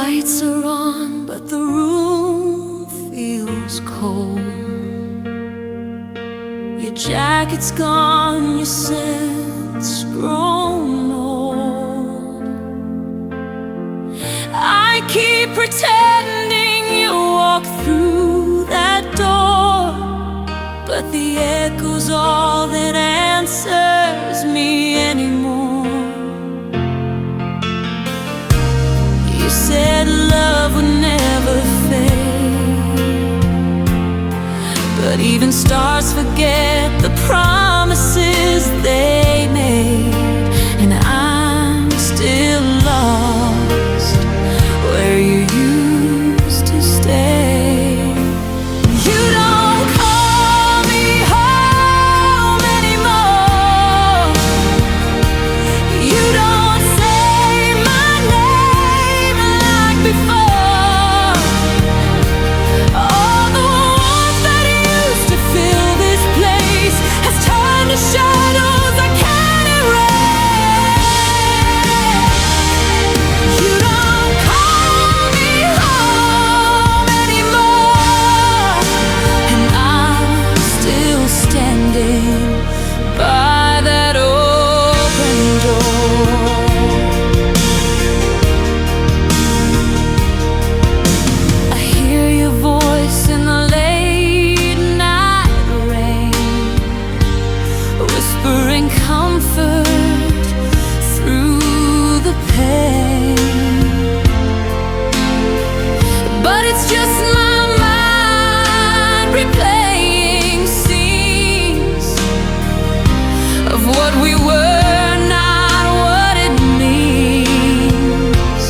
lights are on, but the room feels cold. Your jacket's gone, your scent's grown old. I keep pretending you walk through that door, but the echo's all that answers me anymore. You said love would never fade, but even stars forget the promises they made. And I'm still lost where you used to stay. You don't call me home anymore. You don't say my name like before. All the warmth that used to fill this place has turned to shadows I can't erase. You don't call me home anymore, and I'm still standing by that open door. I hear your voice in the late night rain, whispering comfort through the pain. But it's just my mind replaying scenes of what we were, not what it means.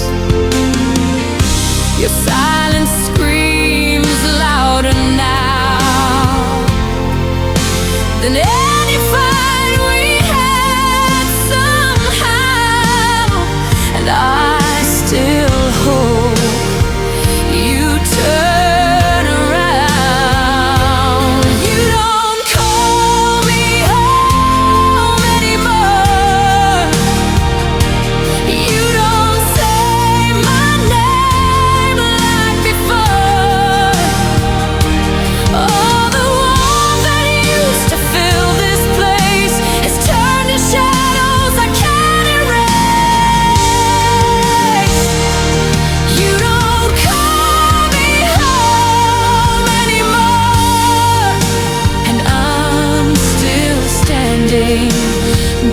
Your silence screams louder now than any fight we had somehow. And I still hope you turn around. You don't call me home anymore. You don't say my name like before. All the warmth that used to fill this place has turned to shadows I can't erase. You don't call me home anymore, and I'm still standing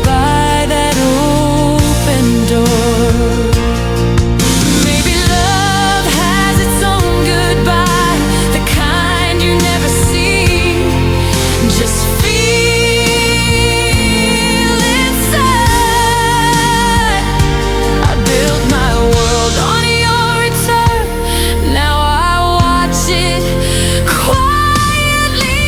by that open door. Maybe love has its own goodbye, the kind you never see. Just feel inside. I built my world on your return. Now I watch it quietly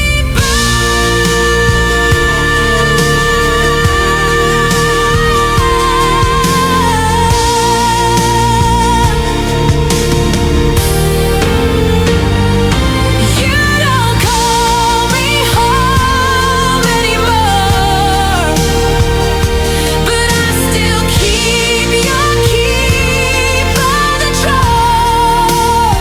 You don't call me home anymore, but I still keep your key by the drawer.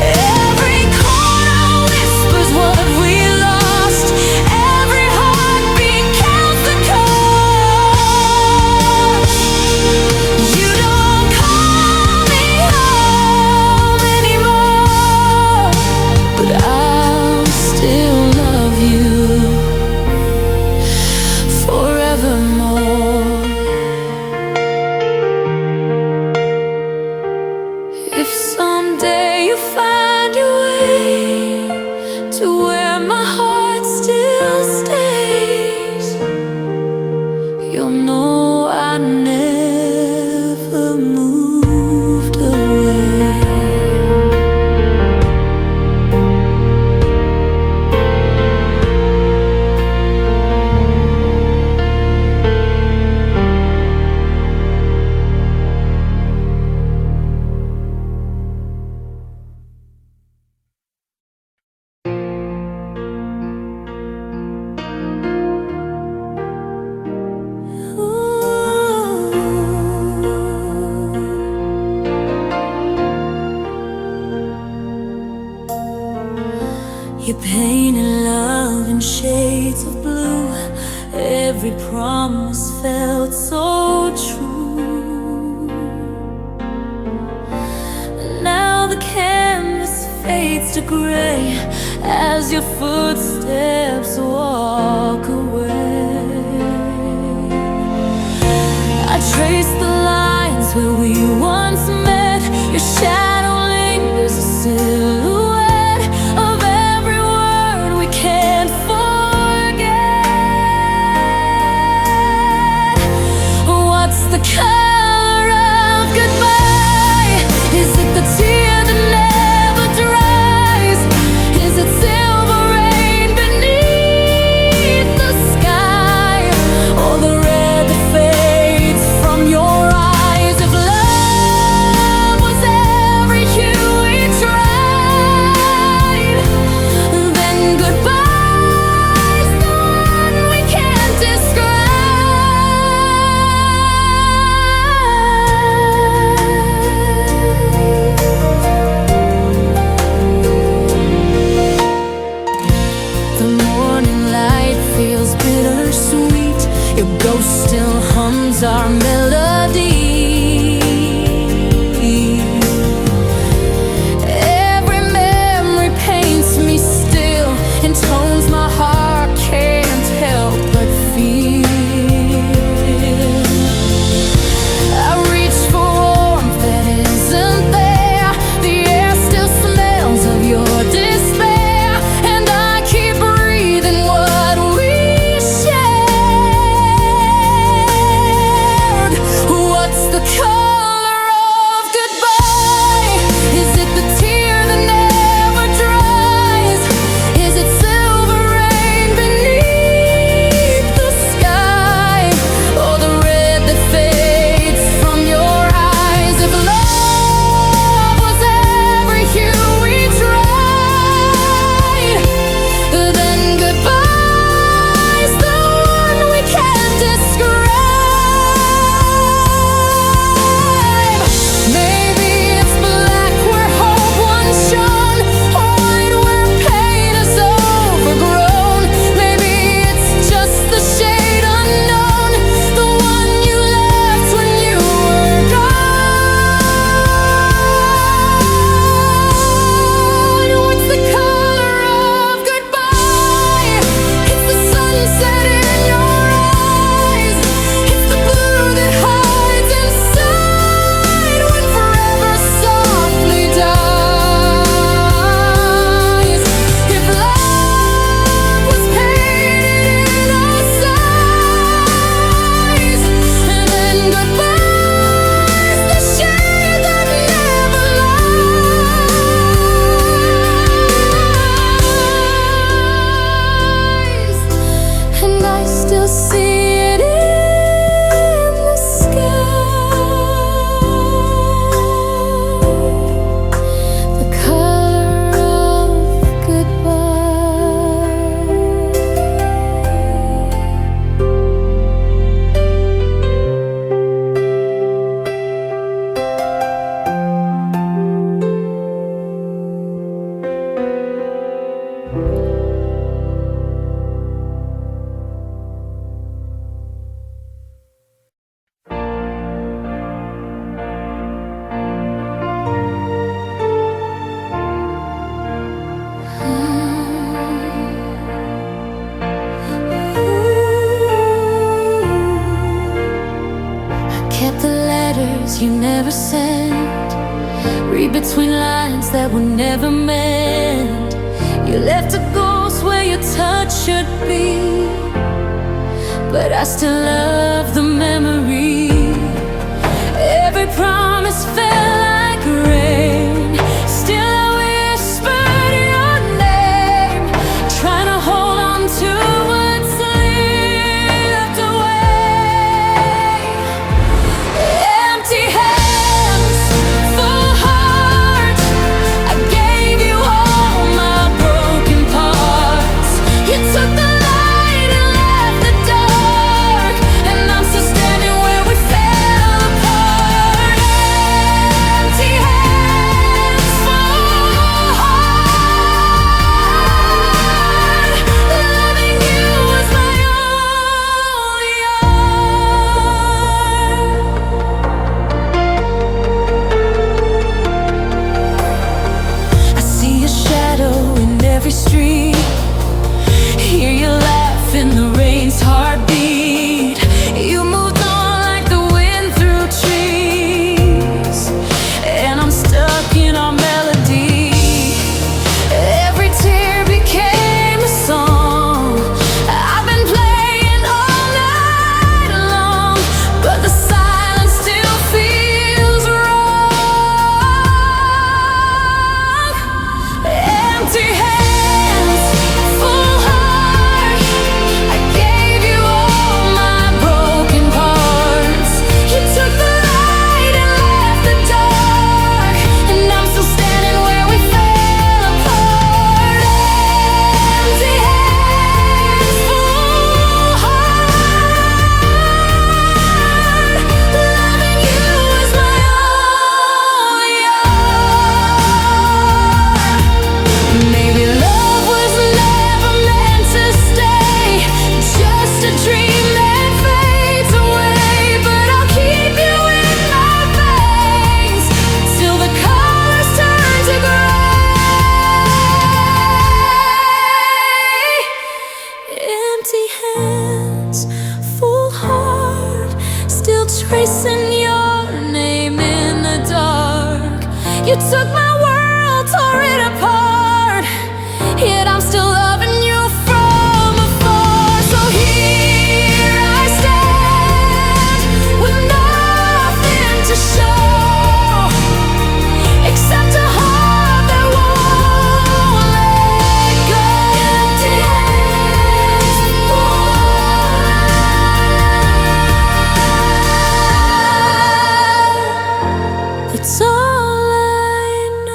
Every corner whispers what we lost. Every heartbeat counts the cost. You don't call me home anymore, but I'll still love you forevermore. If someday you find your way to where my heart still stays, you'll know I never moved away. Your pain and love in shades of blue. Every promise felt so true. Now the canvas fades to gray as your footsteps walk away. I trace the lines where we once met. Your shadow lingers a silhouette of every word we can't forget. What's the color of goodbye? Is it the tear that never dries? Is it silver rain beneath the sky? Or the red that fades from your eyes? If love was every hue we tried, then goodbye's the one we can't describe. The morning light feels bittersweet. Your ghost still hums our melody. Every memory paints me still in tones my heart can't help but feel. I reach for warmth that isn't there. The air still smells of your despair, and I keep breathing what we shared. What's the color of goodbye? Is it the tear that never dries? Is it silver rain beneath the sky? Or the red that fades from your eyes? If love was every hue we tried, then goodbye's the one we can't describe. Maybe it's black where hope once shone, white where pain is overgrown. Maybe it's just the shade unknown, the one you left when you were gone. What's the color of goodbye? It's the sunset in your eyes. It's the blue that hides inside when forever softly dies. If love was painted in our sighs, then goodbye's the shade that never lies. And I still see it in the sky. The color of goodbye. I kept the letters you never sent, read between lines that were never meant. You left a ghost where your touch should be, but I still love the memory. Every promise fell like rain. Still I whispered your name, trying to hold on to what slipped away. Empty hands, full heart. I gave you all my broken parts. You took the light and left the dark, and I'm still standing where we fell apart. You took my world, tore it apart, yet I'm still loving you from afar. So here I stand with nothing to show except a heart that won't let go. Empty hands, that's all I know.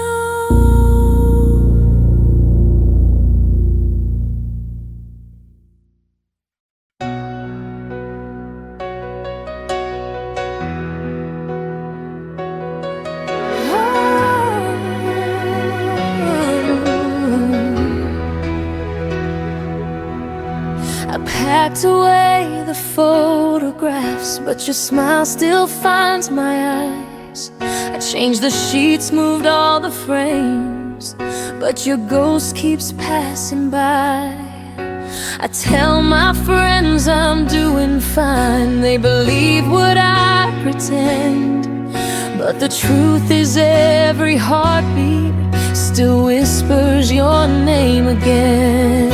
I packed away the photographs, but your smile still finds my eyes. I changed the sheets, moved all the frames, but your ghost keeps passing by. I tell my friends I'm doing fine, they believe what I pretend, but the truth is every heartbeat still whispers your name again.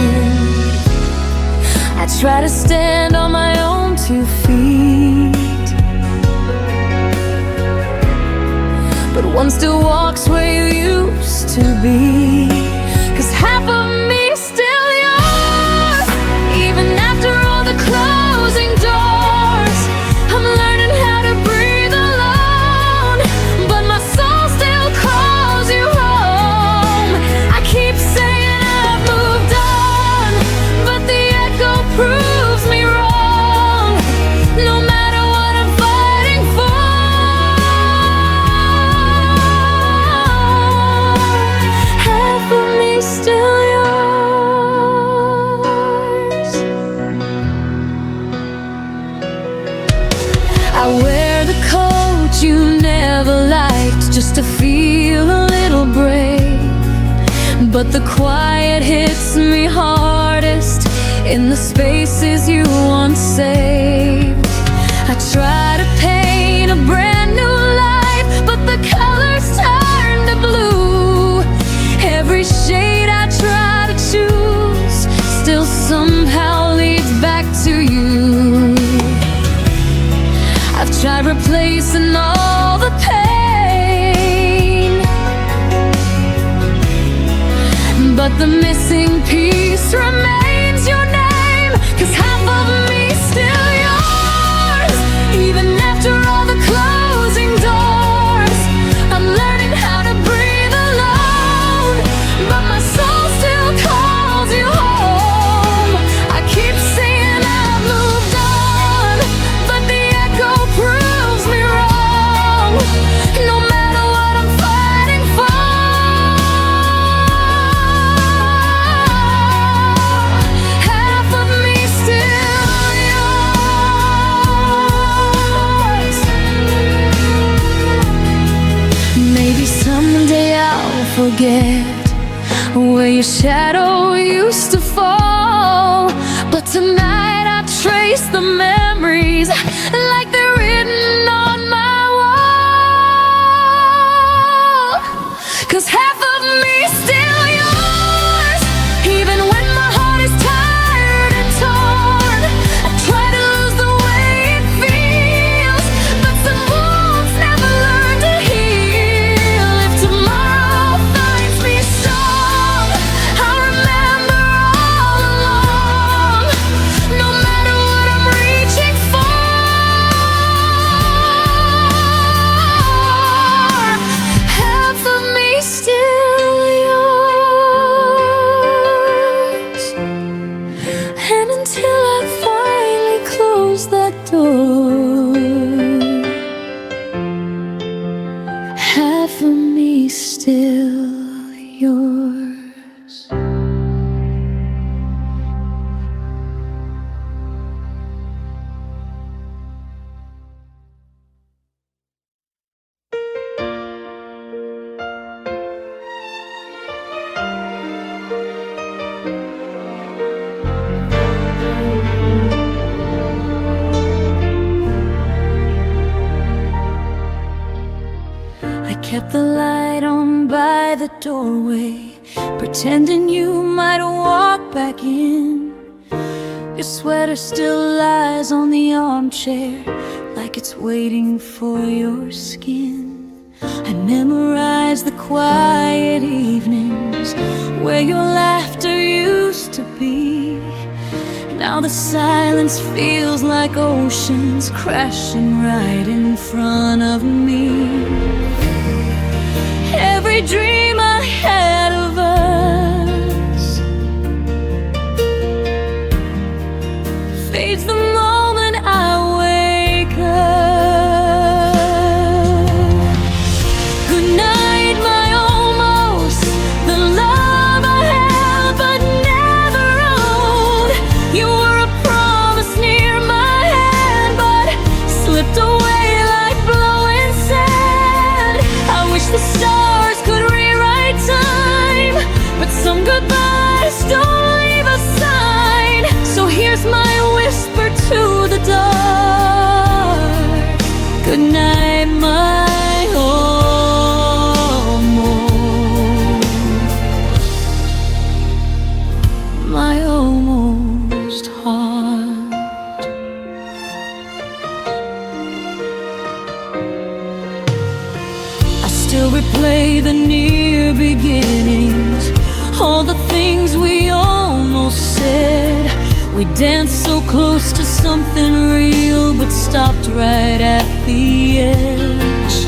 I try to stand on my own 2 feet, but one still walks where you used to be. 'Cause half of me's still yours, even after all the closing doors. I'm learning how to breathe alone, but my soul still calls you home. I keep saying I've moved on, but the echo proves me wrong. No matter what I'm fighting for, half of me's still yours. I wear the coat you never liked just to feel a little brave, but the quiet hits me hardest in the spaces you once saved. I try to paint a brand new life, but the colors turn to blue. Every shade I try to choose still somehow leads back to you. I've tried replacing all the pain, but the missing piece remains your name. 'Cause half of me's still yours, even after all the closing doors. I'm learning how to breathe alone, but my soul still calls you home. I keep saying I've moved on, but the echo proves me wrong. No matter what I'm fighting for, half of me's still yours. Maybe someday I'll forget where your shadow used to fall, but tonight I trace the memories like they're written on my wall. 'Cause half of me's still yours, even when my heart is tired and torn. I try to lose the way it feels, but some wounds never learn to heal. If tomorrow finds me strong, I'll remember all along. No matter what I'm reaching for, half of me's still yours. And until I finally close that door, half of me's still yours. kept the light on by the doorway, pretending you might walk back in. Your sweater still lies on the armchair, like it's waiting for your skin. I memorize the quiet evenings where your laughter used to be. Now the silence feels like oceans crashing right in front of me. Every dream I had of us fades the moment I wake up. Good night, my almost, the love I held but never owned. You were a promise near my hand, but slipped away like blowing sand. I wish the stars could rewrite time, but some goodbyes don't leave a sign. So here's my whisper to the dark. Good night, my almost heart. I still replay the near beginnings, all the things we almost said. We danced so close to something real, but stopped right at the edge.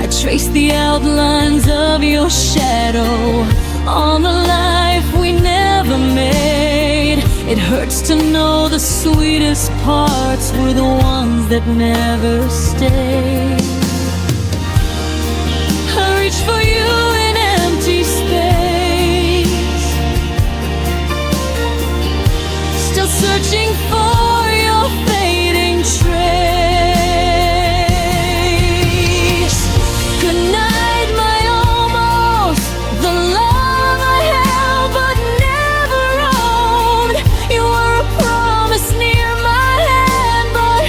I traced the outlines of your shadow on the life we never made. It hurts to know the sweetest parts were the ones that never stayed. I reach for you in empty space, still searching for your fading trace. Good night, my almost, the love I held but never owned. You were a promise near my hand, but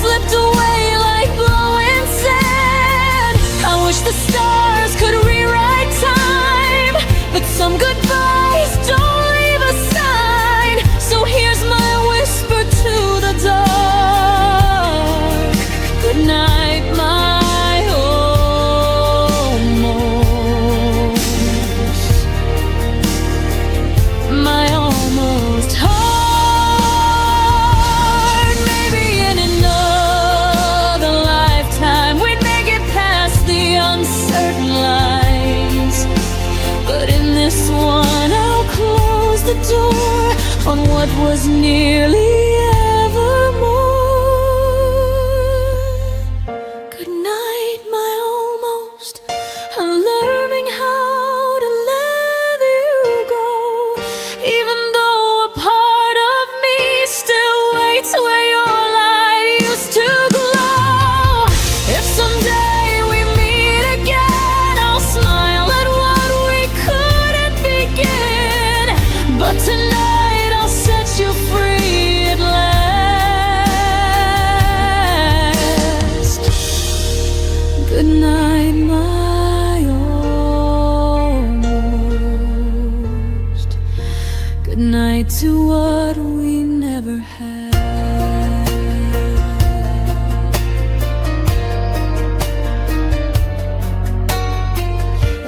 slipped away like blowing sand. I wish the stars could rewrite time, but some goodbyes don't leave a sign. So here's my whisper to the dark. Good night, my almost heart. Maybe in another lifetime we'd make it past the uncertain lines, but in this one I'll close the door on what was nearly evermore. Good night, my almost. I'm learning how to let you go, even though a part of me still waits where your light used to glow. If someday we meet again, I'll smile at what we couldn't begin. But tonight I'll set you free at last. Good night, my almost. Good night to what we never had.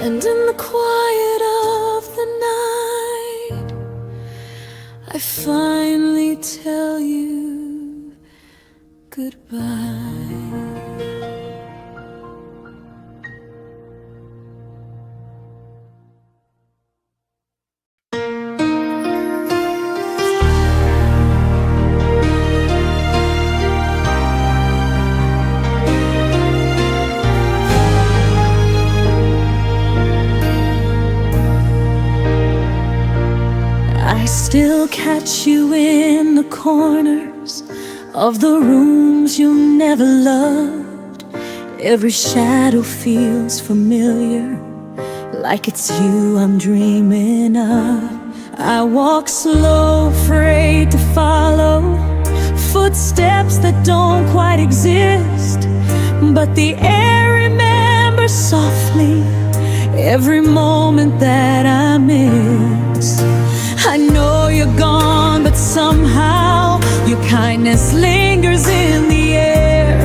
And in the quiet of the night, I finally tell you goodbye. I still catch you in the corners of the rooms you never loved. Every shadow feels familiar, like it's you I'm dreaming of. I walk slow, afraid to follow footsteps that don't quite exist, but the air remembers softly every moment that I miss. I know you're gone, but somehow your kindness lingers in the air.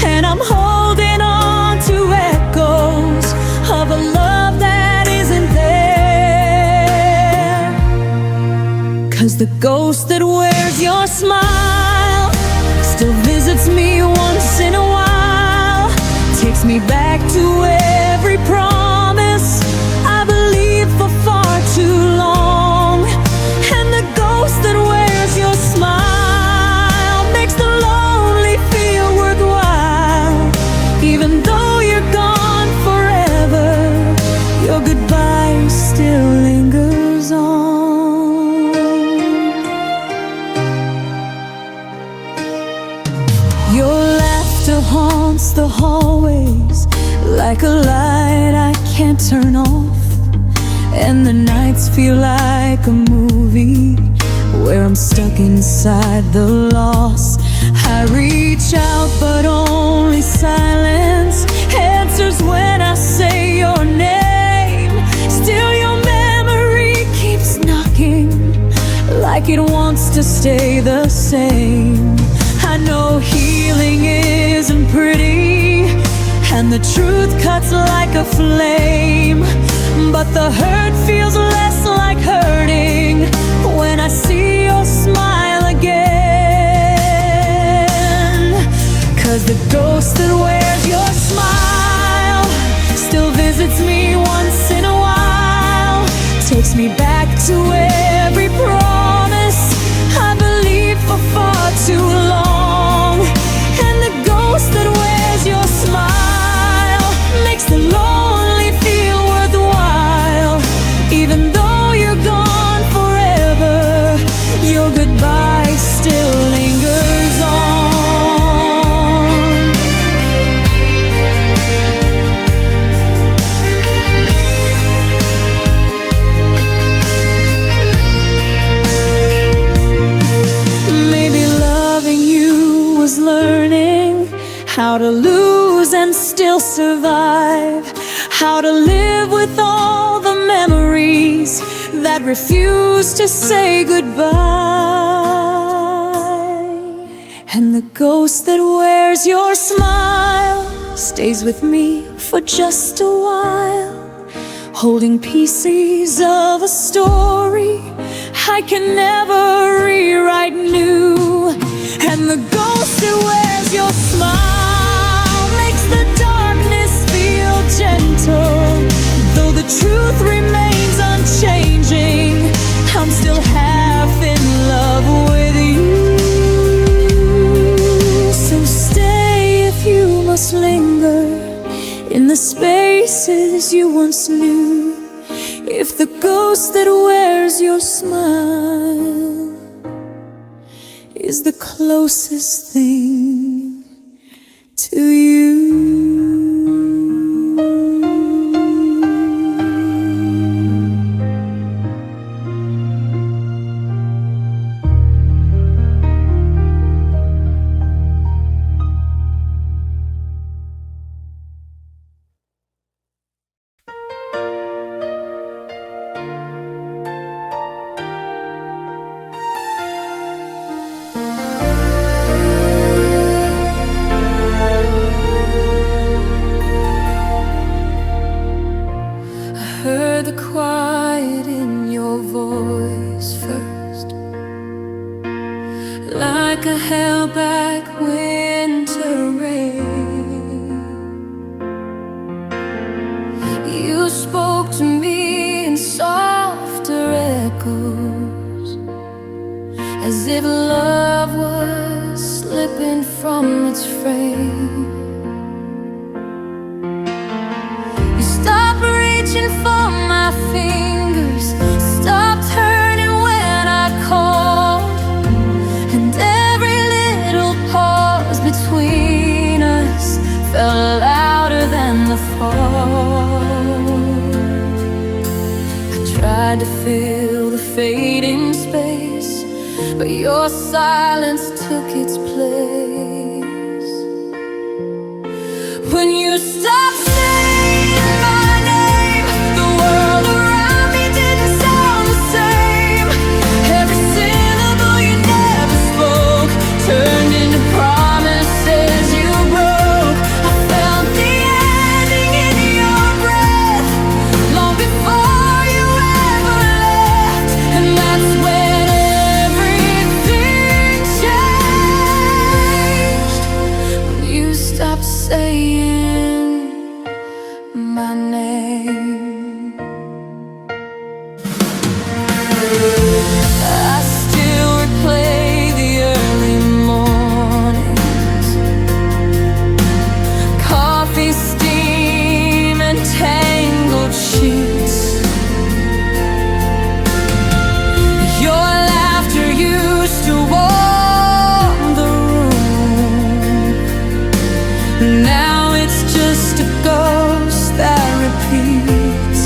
And I'm holding on to echoes of a love that isn't there. 'Cause the ghost that wears your smile still visits me once in a while, takes me back to every promise I believed for far too long. And the ghost that wears your smile makes the lonely feel worthwhile. Even though you're gone forever, your goodbye still lingers on. Your laughter haunts the hallways like a light I can't turn off. And the nights feel like a movie where I'm stuck inside the loss. I reach out but only silence answers when I say your name. Still your memory keeps knocking like it wants to stay the same. I know healing isn't pretty and the truth cuts like a flame, but the hurt feels less like hurting when I see your smile again. 'Cause the ghost that wears your smile still visits me once in a while, takes me back to every promise I believed for far too long. And the ghost that wears your smile makes the lonely feel worthwhile. Even though you're gone forever, your goodbye still lingers on. Maybe loving you was learning how to lose and still survive, how to live with all the memories that refuse to say goodbye. And the ghost that wears your smile stays with me for just a while, holding pieces of a story I can never rewrite new. And the ghost that wears your smile makes the darkness feel gentle. Though the truth remains unchanging, I'm still half in love with you. So stay if you must linger in the spaces you once knew. If the ghost that wears your smile is the closest thing to you. Heard the quiet in your voice first, like a held back winter rain. You spoke to me in softer echoes, as if love was slipping from its frame. You stopped reaching for my fingers, stop turning when I called, and every little pause between us felt louder than the fall. I tried to fill the fading space, but your silence took its place. When you stopped saying my name. I still replay the early mornings, coffee steam and tangled sheets. Your laughter used to warm the room. Now it's just a ghost that repeats.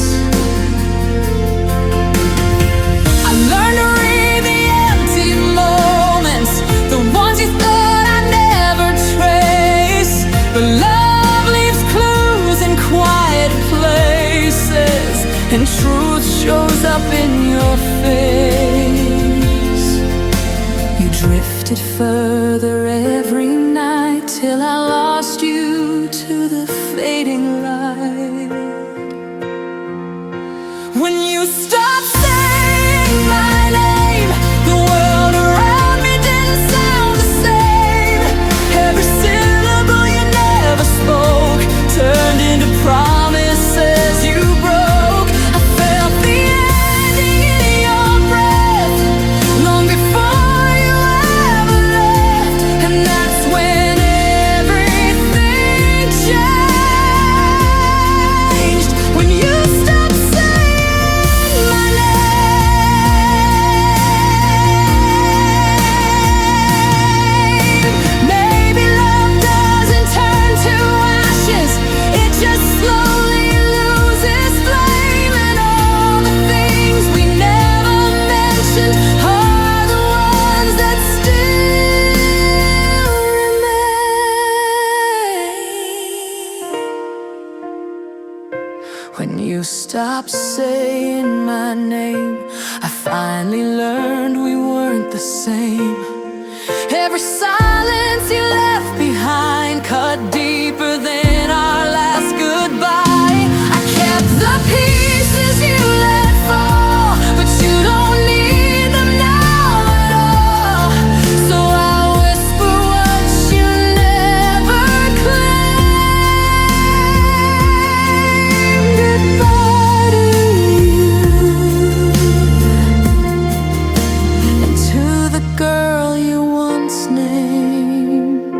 I learned to read the empty moments, the ones you thought I'd never trace. But love leaves clues in quiet places, and truth shows up in your face. You drifted further every night till I lost you to the fading light. When you stopped saying my name, the world around me didn't sound the same. Every syllable you never spoke turned into promises you broke. I felt the ending in your breath long before you ever left, and that's when everything changed. When you stopped saying my name. Maybe love doesn't turn to ashes, it just slowly loses flame. And all the things we never mentioned are the ones that still remain. When you stopped saying my name, I finally learned we weren't the same. Every silence you left behind cut deeper than our last goodbye. I kept the pieces you let fall, but you don't need them now at all. So I whisper what you never claimed. Goodbye to you, and to the girl you once named.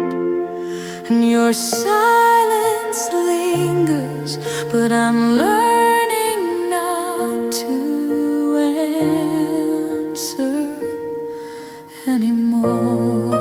And your silence lingers, but I'm learning not to answer anymore.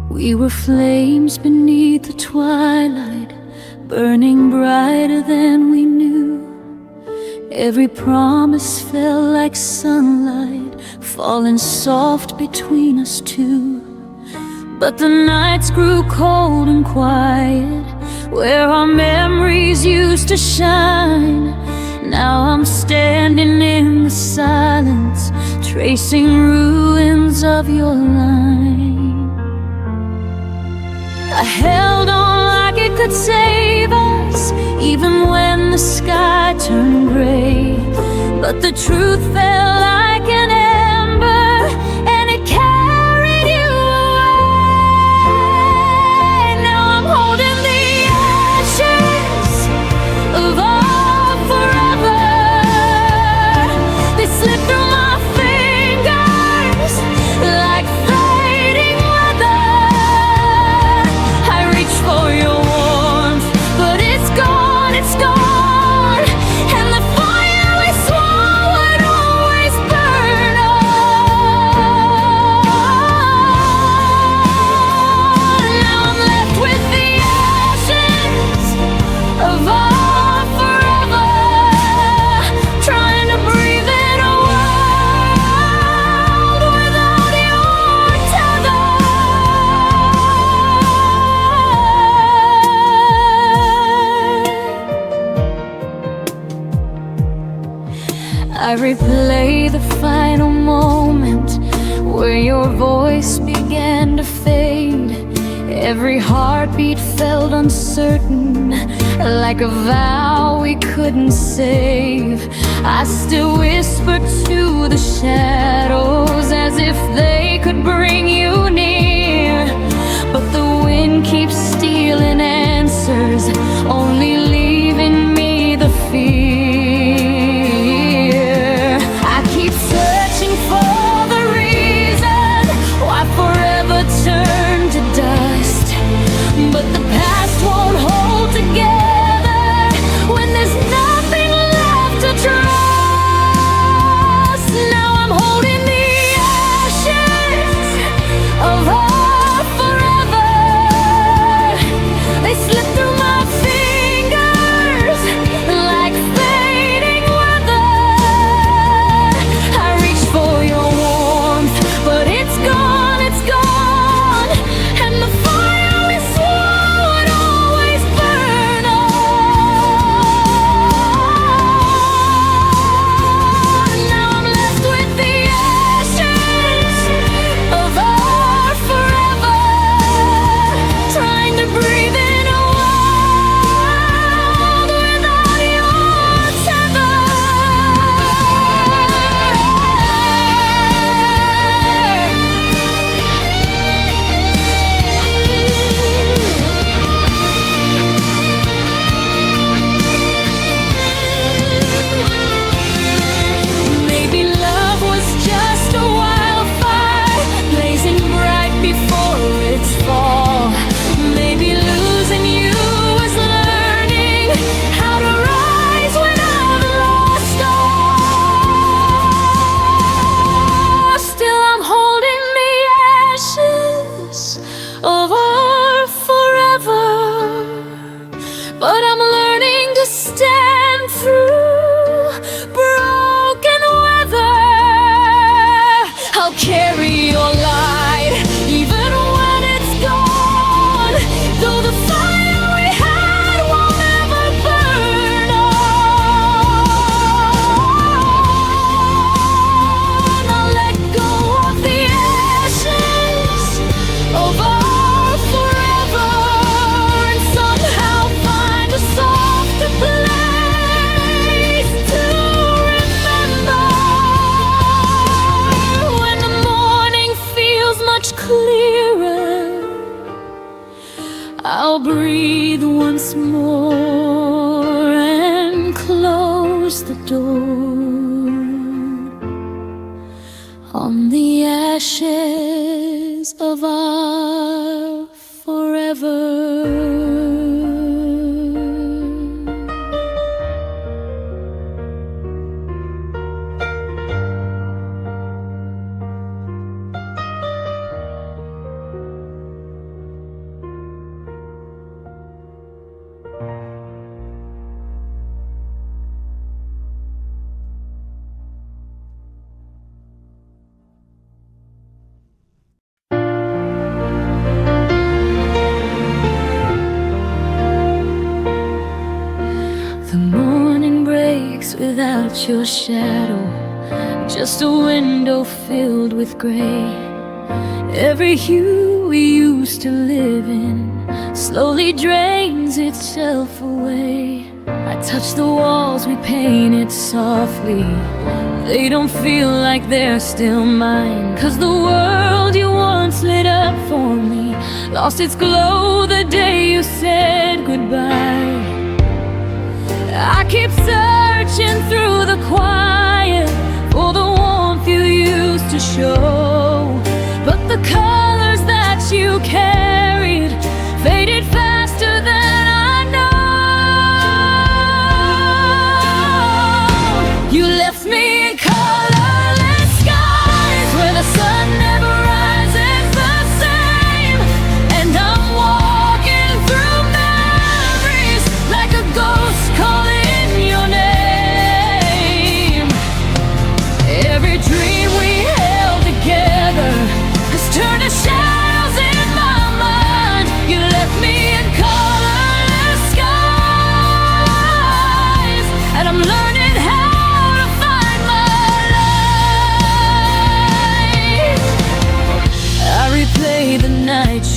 We were flames beneath the twilight, burning brighter than we knew. Every promise fell like sunlight, falling soft between us two. But the nights grew cold and quiet, where our memories used to shine. Now I'm standing in the silence, tracing ruins of your line. I held on like it could save us, even when the sky turned gray. But the truth fell like an ember, and it carried you away. Now I'm holding the ashes of our forever. They slip through my fingers like fading weather. I reach for your warmth, but it's gone, it's gone. And the fire we swore would always burn replay the final moment where your voice began to fade. Every heartbeat felt uncertain, like a vow we couldn't save. I still whisper to the shadows as if they could bring you near, but the wind keeps stealing answers, only leaving me the fear. I keep searching for the reason why forever turned to dust, but the past won't hold together when there's nothing left to trust. Now I'm holding the ashes of our forever. They slip through my fingers like fading weather. I reach for your warmth, but it's gone, it's gone. And the fire we swore would always burn on. Now I'm left with the ashes of our forever, trying to breathe in a world without your tether. Maybe love was just a wildfire blazing bright before its fall. Maybe losing you was learning how to rise when I've lost all. Still I'm holding the ashes of our forever, but I'm learning to stand through broken weather. I'll carry your light even when it's gone, though the fire we had will never burn on. I'll let go of the ashes of our forever and somehow find a softer place to remember. When the morning feels much clearer, I'll breathe once more and close the door on the ashes of our forever. The morning breaks without your shadow, just a window filled with gray. Every hue we used to live in slowly drains itself away. I touch the walls we painted softly, they don't feel like they're still mine. 'Cause the world you once lit up for me lost its glow the day you said goodbye. I keep searching through the quiet for the warmth you used to show, but the colors that you carried faded faster than I know. You left me in colorless skies where the sun never rises the same, and I'm walking through memories like a ghost calling your name.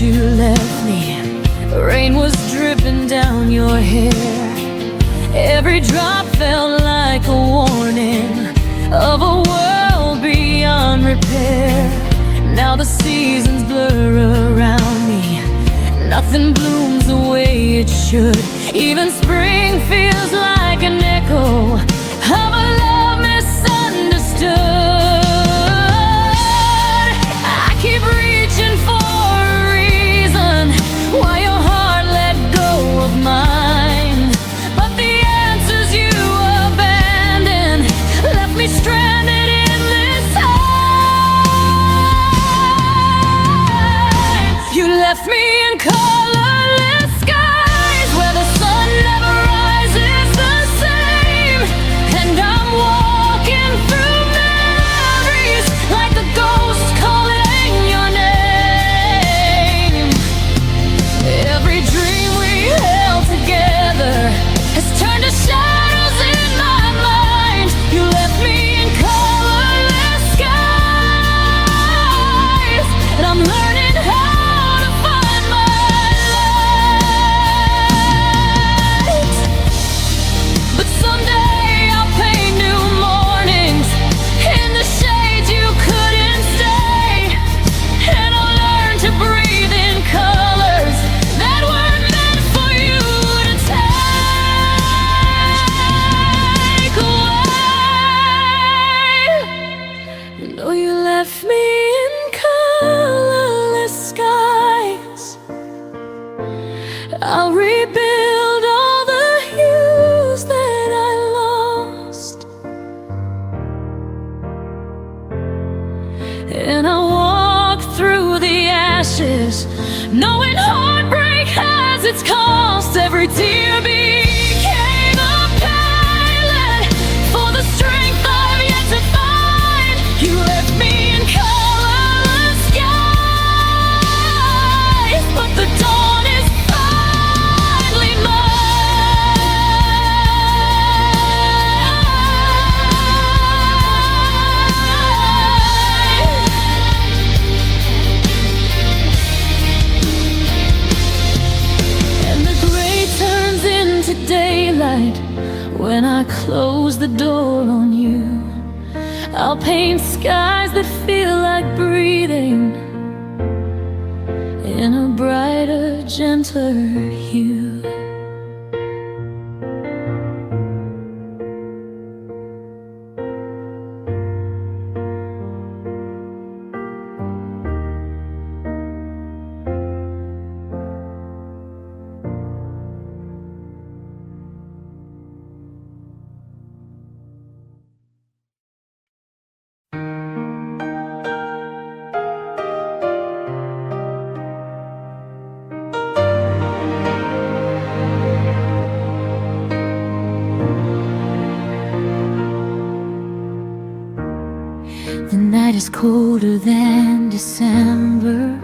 you left me, rain was dripping down your hair. Every drop felt like a warning of a world beyond repair. Now the seasons blur around me, nothing blooms the way it should. Even spring feels like an echo of a love misunderstood. I keep reaching for a reason why your heart let go of mine, but the answers you abandoned left me stranded in this time. You left me in colorless skies where the sun never rises the same, and I'm walking through memories like a ghost calling your name. Every dream we held together has turned to shadows in my mind. You left me in colorless skies, and I'm learning how to find my light. But someday I'll paint new mornings in the shade you couldn't stay, and I'll learn to breathe in colors that weren't meant for you to take away. No, you left me in colorless skies. I'll rebuild all the hues that I lost, and I'll walk through the ashes, knowing heartbreak has its cost. Every tear became a pilot for the strength I've yet to find. You left me in colorless skies, but the dawn is finally mine. And the gray turns into daylight when I close the door on you. I'll paint skies that feel like breathing in a brighter, gentler hue. The night is colder than December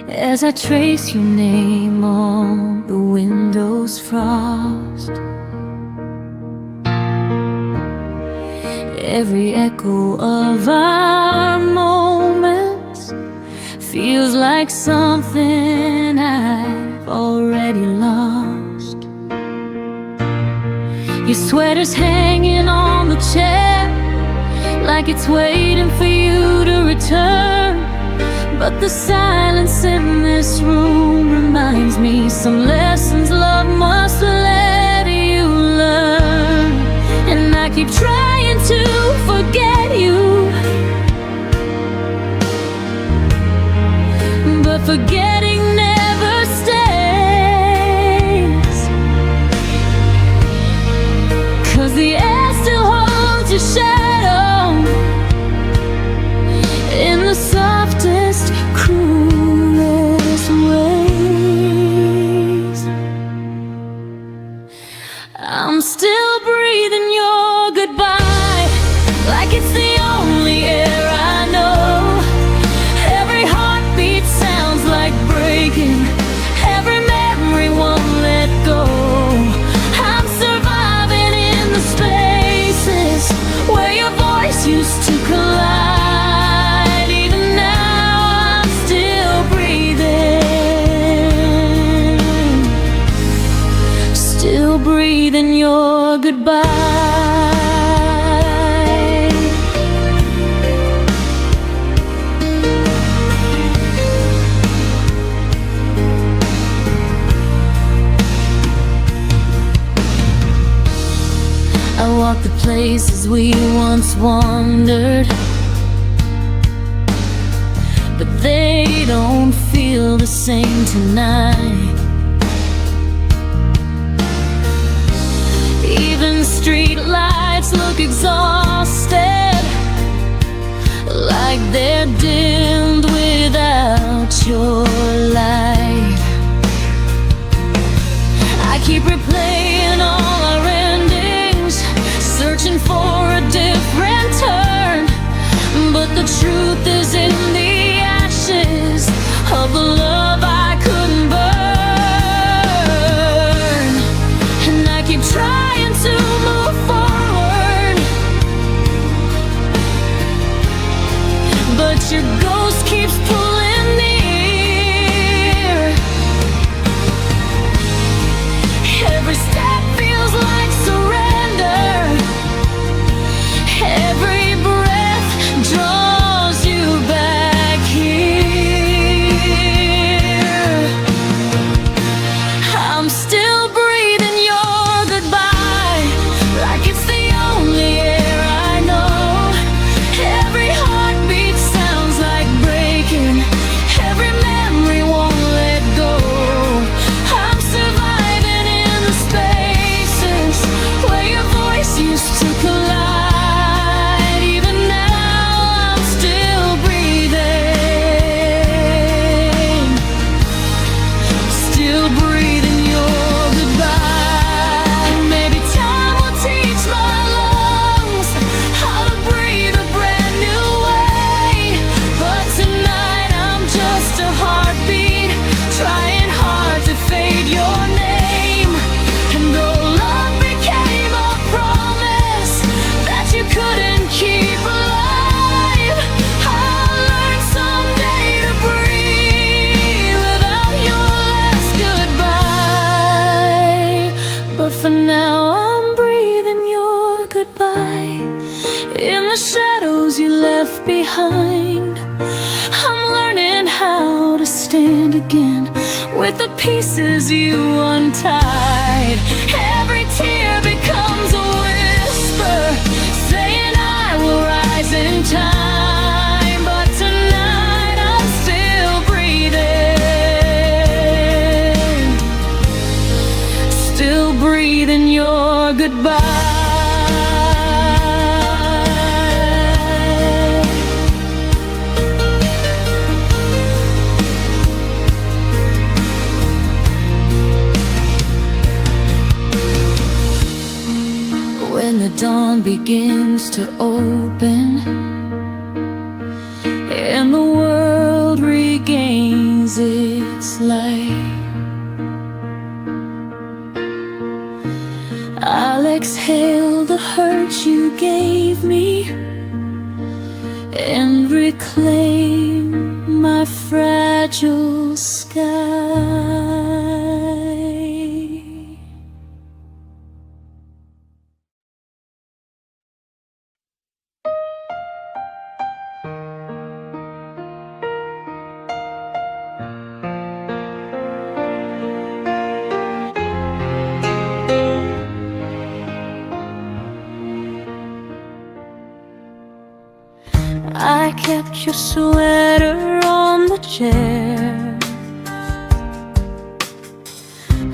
as I trace your name on the window's frost. Every echo of our moments feels like something I've already lost. Your sweater's hanging on the chair like it's waiting for you to return, but the silence in this room reminds me some lessons love must let you learn. And I keep trying to forget you, but forgetting never stays, 'cause the air still holds your shadow in the softest, cruelest ways. I'm still breathing your goodbye like it's the only air I know. Every heartbeat sounds like breaking, every memory won't let go. I'm surviving in the spaces where your voice used to collide. Even now I'm still places we once wandered, but they don't feel the same tonight. Even street lights look exhausted, like they're dimmed without your light. I keep replaying all our endings, searching for a different turn, but the truth is in the ashes of the love I couldn't burn. And I keep trying to move forward, but your ghost keeps pulling near. Every step feels like surrender, every breath draws you back here. I'm still breathing your goodbye, like it's the only air I know. Every heartbeat sounds like breaking, every memory won't let go. I'm surviving in the spaces where your voice used to collide. Even now I'm still breathing, still breathing your goodbye. Maybe time will teach my lungs how to breathe a brand new way, but tonight I'm just a heartbeat, trying hard to fade your name. And though love became a promise that you couldn't keep alive, I'll learn someday to breathe without your last goodbye. But for now I'm breathing your goodbye in the shadows you left behind. I'm learning how to stand again with the pieces you untied. Every tear becomes a whisper, saying I will rise in time. But tonight I'm still breathing, still breathing your goodbye. When the dawn begins to open and the world regains its light, I'll exhale the hurt you gave me and reclaim my fragile sky. I kept your sweater on the chair,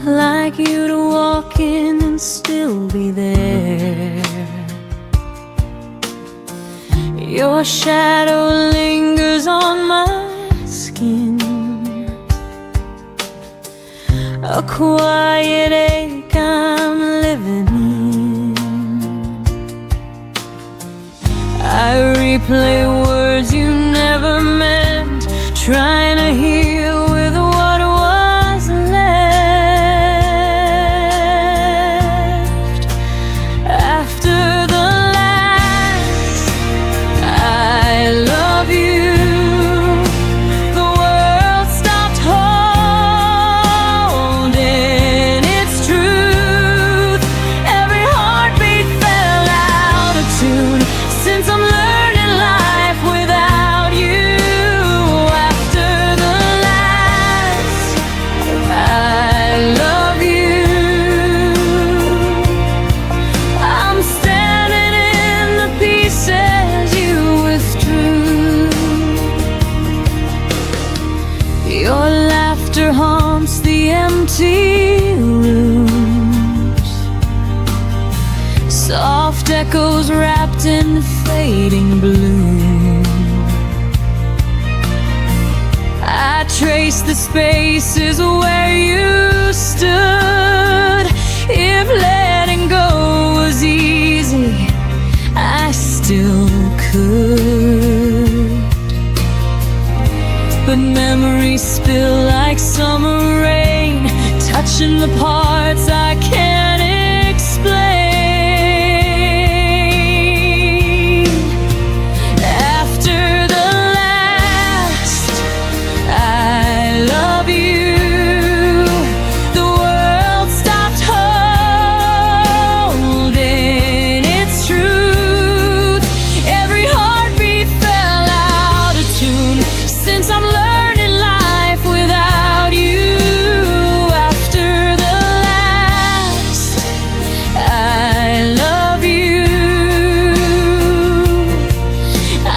like you'd walk in and still be there. Your shadow lingers on my skin, a quiet ache I'm living in. I replay words you never meant, trying to heal with what was left. After the last I love you, the world stopped holding its truth. Every heartbeat fell out of tune, since I'm learning life without you. After the last I love you, I'm standing empty rooms, soft echoes wrapped in the fading bloom. I trace the spaces where you stood. If letting go was easy, I still could. But memories spill like summer rain, touching the parts I can't explain. After the last I love you, the world stopped holding its truth. Every heartbeat fell out of tune, since I'm learning life without you. After the last I love you,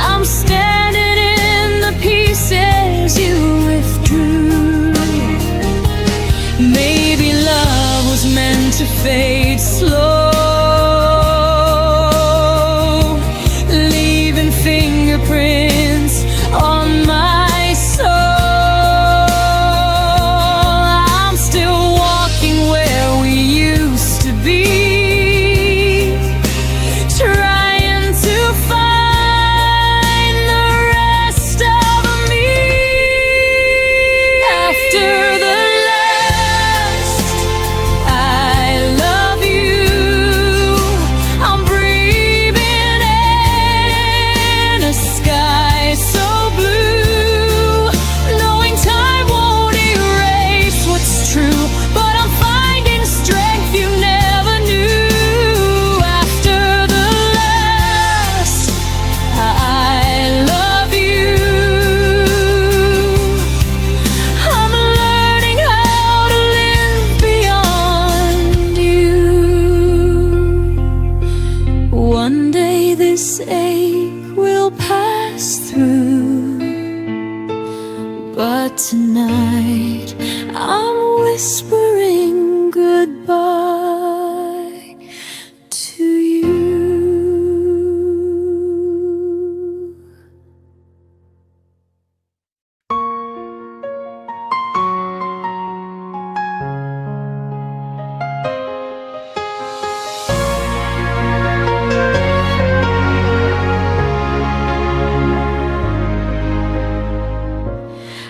I'm standing in the pieces you withdrew. Maybe love was meant to fade slow, leaving fingerprints on my soul. I'm still walking where we used to be, trying to find the rest of me. After the last I love you, I'm breathing in a sky so blue, knowing time won't erase what's true, but I'm finding strength you never knew. After the last I love you, I'm learning how to live beyond you. One day this ache will pass through, but tonight I'm whispering goodbye to you.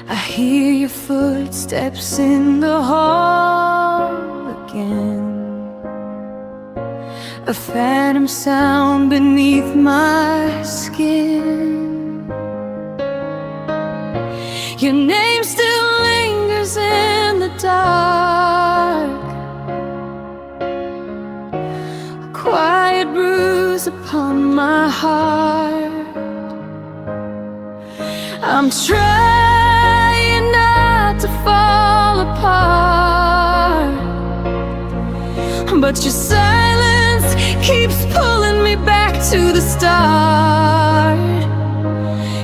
I hear your footsteps in the hall again, a phantom sound beneath my skin. Your name still lingers in the dark, a quiet bruise upon my heart. I'm trying not to fall apart, but your silence keeps pulling me back to the start.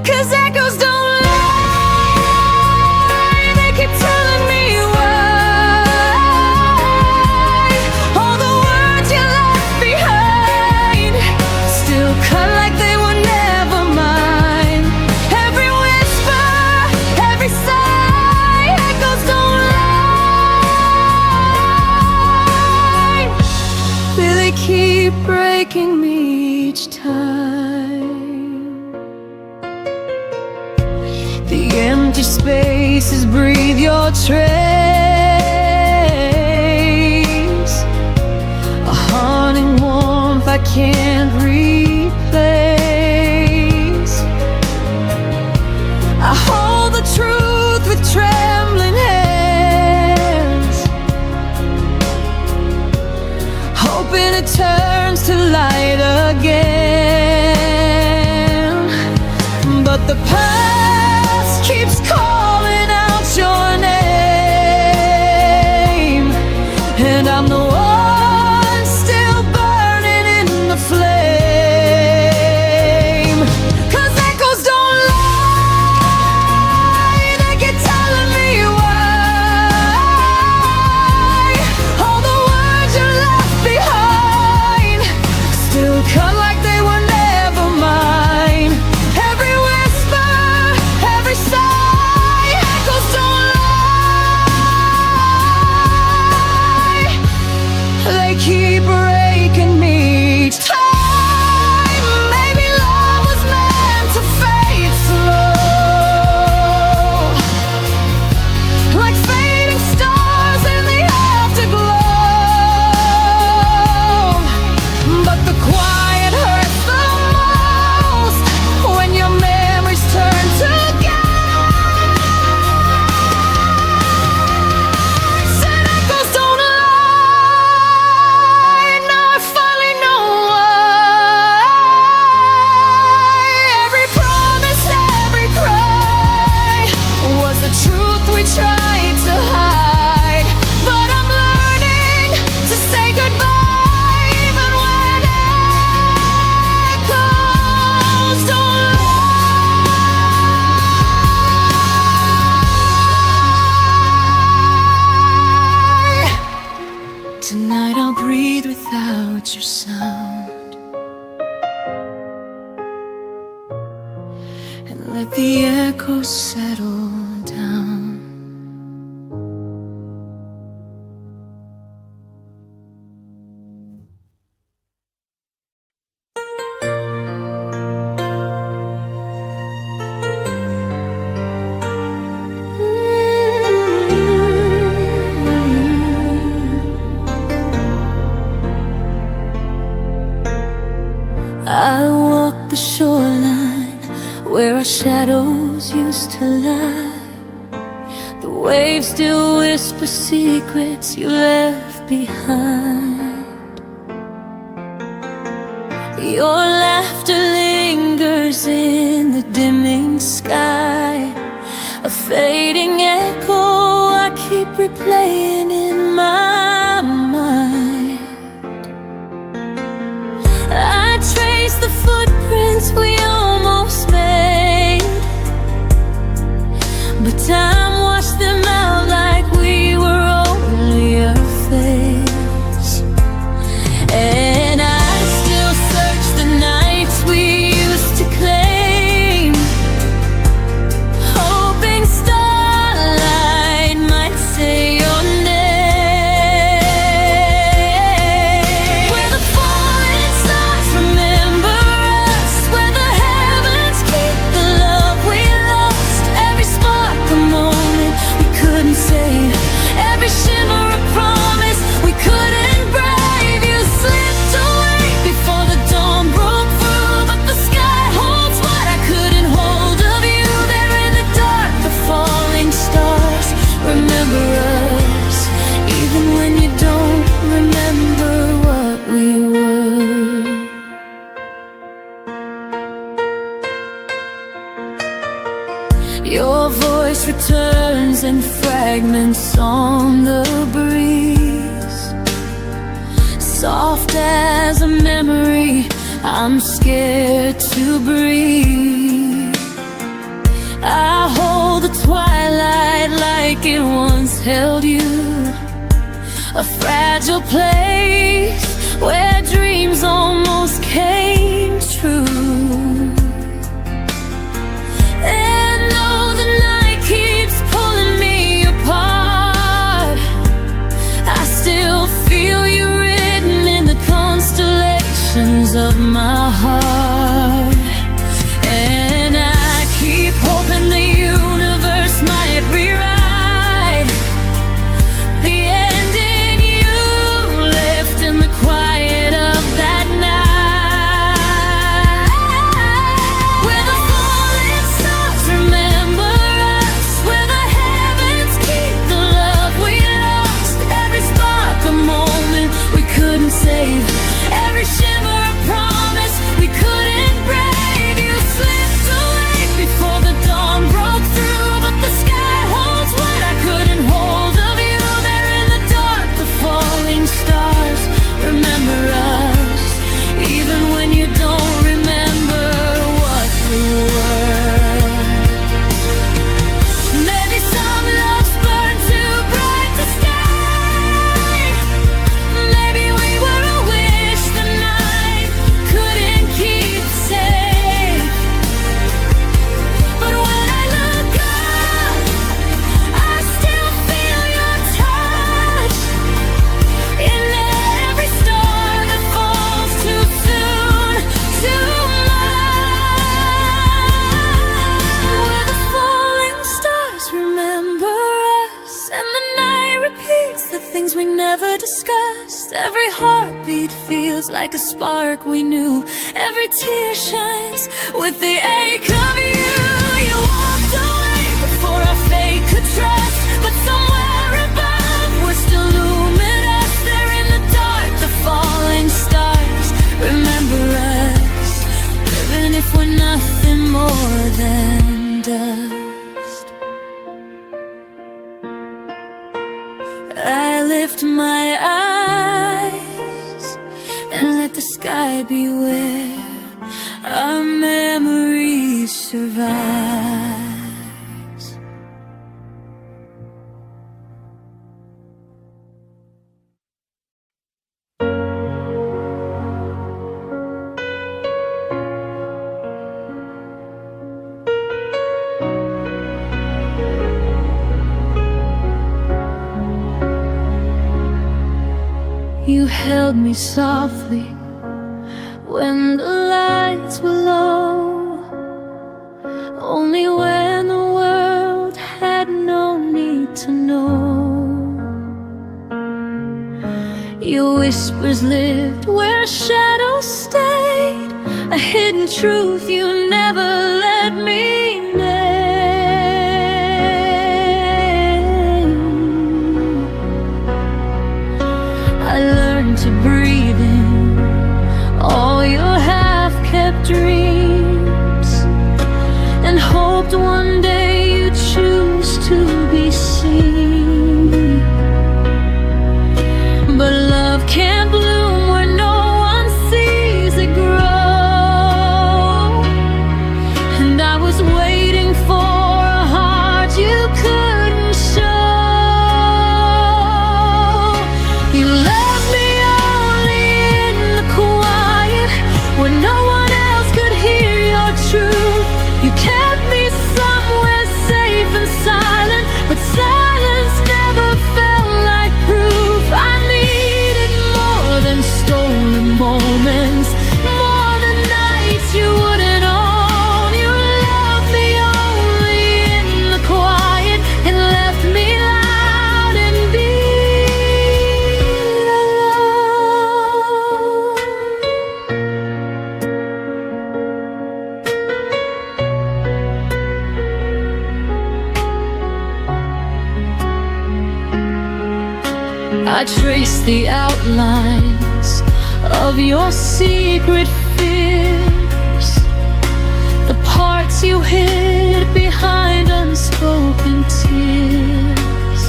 'Cause echoes don't lie, they keep telling me why all the words you left behind still cut like they were never mine. Every whisper, every sigh, echoes don't lie, they keep breaking me each time. The empty spaces breathe your trace, a haunting warmth I can't replace. I hold the truth with trembling hands, hoping it turns to light again. But the past keeps calling out your name, and I'm the one still burning in the flame. let the echoes settle down. I walk the shoreline where our shadows used to lie. The waves still whisper secrets you left behind. Your laughter lingers in the dimming sky, a fading echo I keep replaying in my mind. I trace the footprints we almost made, but time washed them out like we were only a phase. And I still search the nights we used to claim, hoping starlight might say your name. Where the falling stars remember us, where the heavens keep the love we lost. Every spark a moment we couldn't save, every shimmer a promise we couldn't brave. You slipped away before the dawn broke through, but the sky holds what I couldn't hold of you. There in the dark, the falling stars remember us, even when you don't remember what we were. Your voice returns in fragments on the breeze, soft as a memory I'm scared to breathe. I hold the twilight like it once held you, a fragile place where dreams almost came true. And though the night keeps pulling me apart, I still feel you written in the constellations of my heart. And I keep hoping the universe might rewrite the ending you left in the quiet of that night. Where the falling stars remember us, where the heavens keep the love we lost. Every spark a moment we couldn't save, every shimmer a promise we couldn't brave. You slipped away before the dawn broke through, but the sky holds what I couldn't hold of you. There in the dark, the falling stars remember us, even when you don't remember what we were. Maybe some loves burn too bright to stay. Maybe we were a wish the night couldn't keep safe. But when I look up, I still feel your touch in every star that falls too soon, too much. Where the falling stars remember us, and the night repeats the things we never discussed. Every heartbeat feels like a spark we knew, every tear shines with the ache of you. You walked away before our fate could trust, but somewhere above we're still luminous. There in the dark, the falling stars remember us, even if we're nothing more than dust. I lift my eyes and let the sky be where our memories survive. held me softly when the lights were low, only when the world had no need to know. Your whispers lived where shadows stayed, a hidden truth you never let me name. I learned to breathe in all your half-kept dreams, and hoped one day you'd choose to be seen. But love can't bloom where no one sees it grow, and I was waiting for a heart you couldn't show. You left me only in the quiet, where no one else could hear your truth. You kept me somewhere safe and silent, but silence never felt like proof. I needed more than stolen moments, more than nights you wouldn't own. You loved me only in the quiet and left me loud and being alone. I traced the outlines of your secret fears, the parts you hid behind unspoken tears.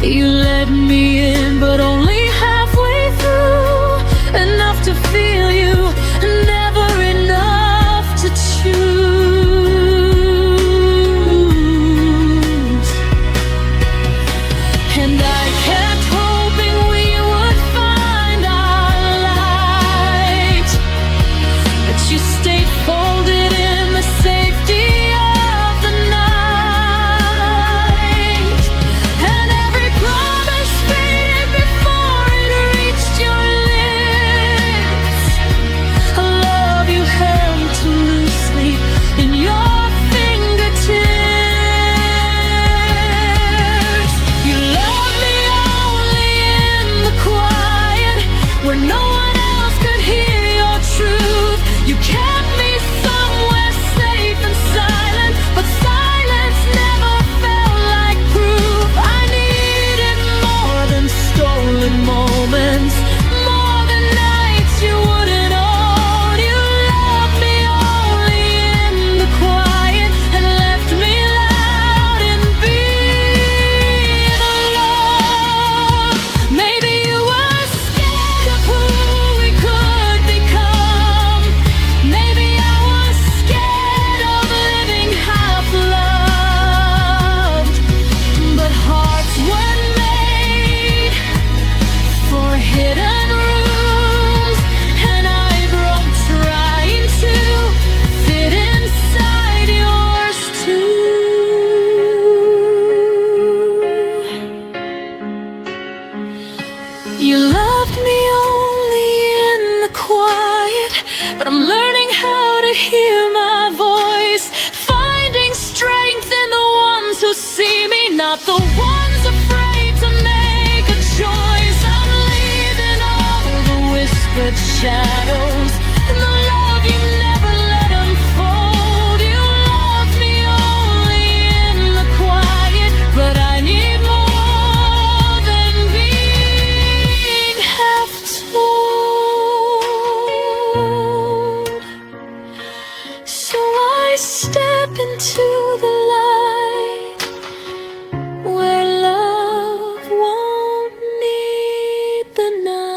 You let me in, but only halfway through, enough to feel you, never enough to choose. And I kept hoping we would find our light, but you stayed folded in the safety of the night. And every promise faded before it reached your lips, a love you held too loosely in your fingertips. You loved me only in the quiet, where no one else could hear your truth. You kept me somewhere safe and silent, but silence never felt like proof. I needed more than stolen moments, more than nights you wouldn't own. You loved me only in the quiet and left me loud and being alone. Maybe you were scared of who we could become. Maybe I was scared of living half loved. But hearts weren't made for hidden rooms, and I broke trying to fit inside yours too. You loved me only in the quiet, but I'm learning how to hear my voice, finding strength in the ones who see me, not the ones afraid to make a choice. I'm leaving all the whispered shadows and the love you never let unfold. You loved me only in the quiet, but I need more than being half told. So I step into the light, where love won't need the night.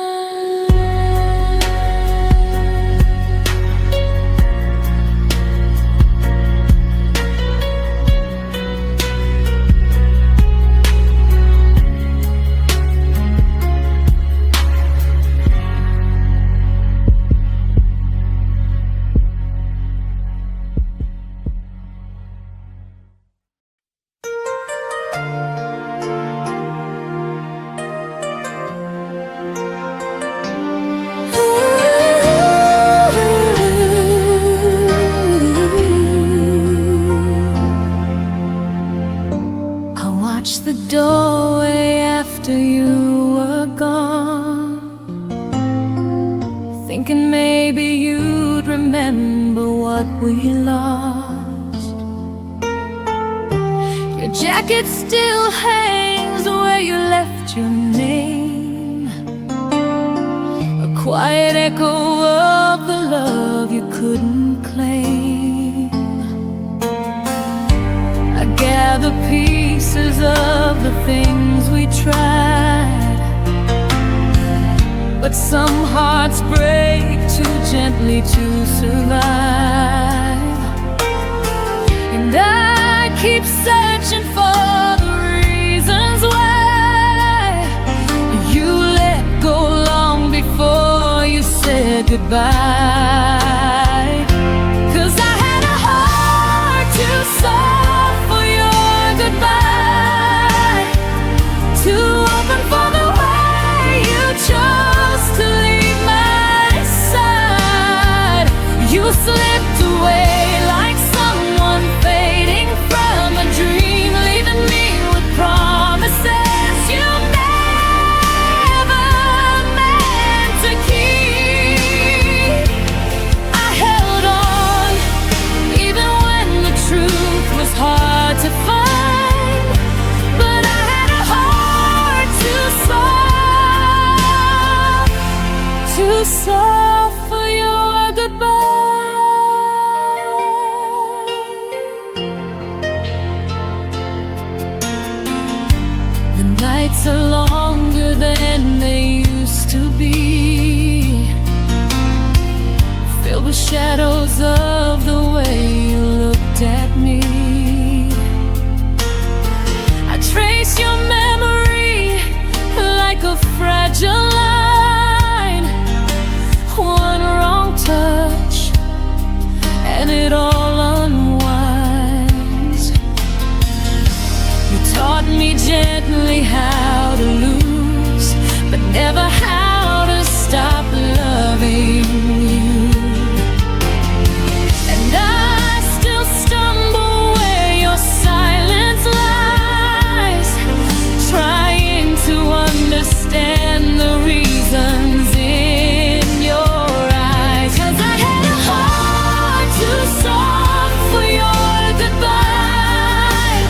remember what we lost. Your jacket still hangs where you left your name, a quiet echo of the love you couldn't claim. I gather pieces of the things we tried, but some hearts break too gently to survive. And I keep searching for the reasons why you let go long before you said goodbye. 'Cause I had a heart too soft for your goodbye, too open for the way you chose to leave my side. You slipped away like someone fading from a dream, leaving me with promises you never meant to keep. I held on even when the truth was hard to find, but I had a heart too soft for your goodbye. The nights are longer than they used to be, filled with shadows of the way you looked at me. I trace your memory like a fragile line, one wrong touch and it all unwinds. You taught me gently how to lose, but never how to stop loving you. And I still stumble where your silence lies, trying to understand the reasons in your eyes. 'Cause I had a heart too soft for your goodbye,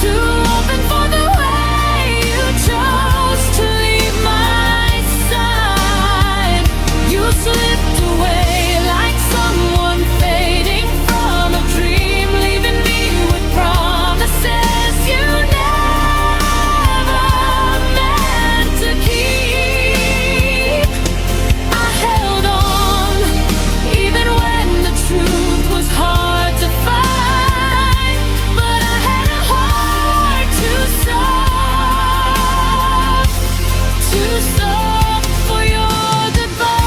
too open for the way you chose to leave my side. You slipped away like someone fading from a dream, leaving me with promises you never meant to keep. I held on even when the truth was hard to find, but I had a heart too soft for your goodbye.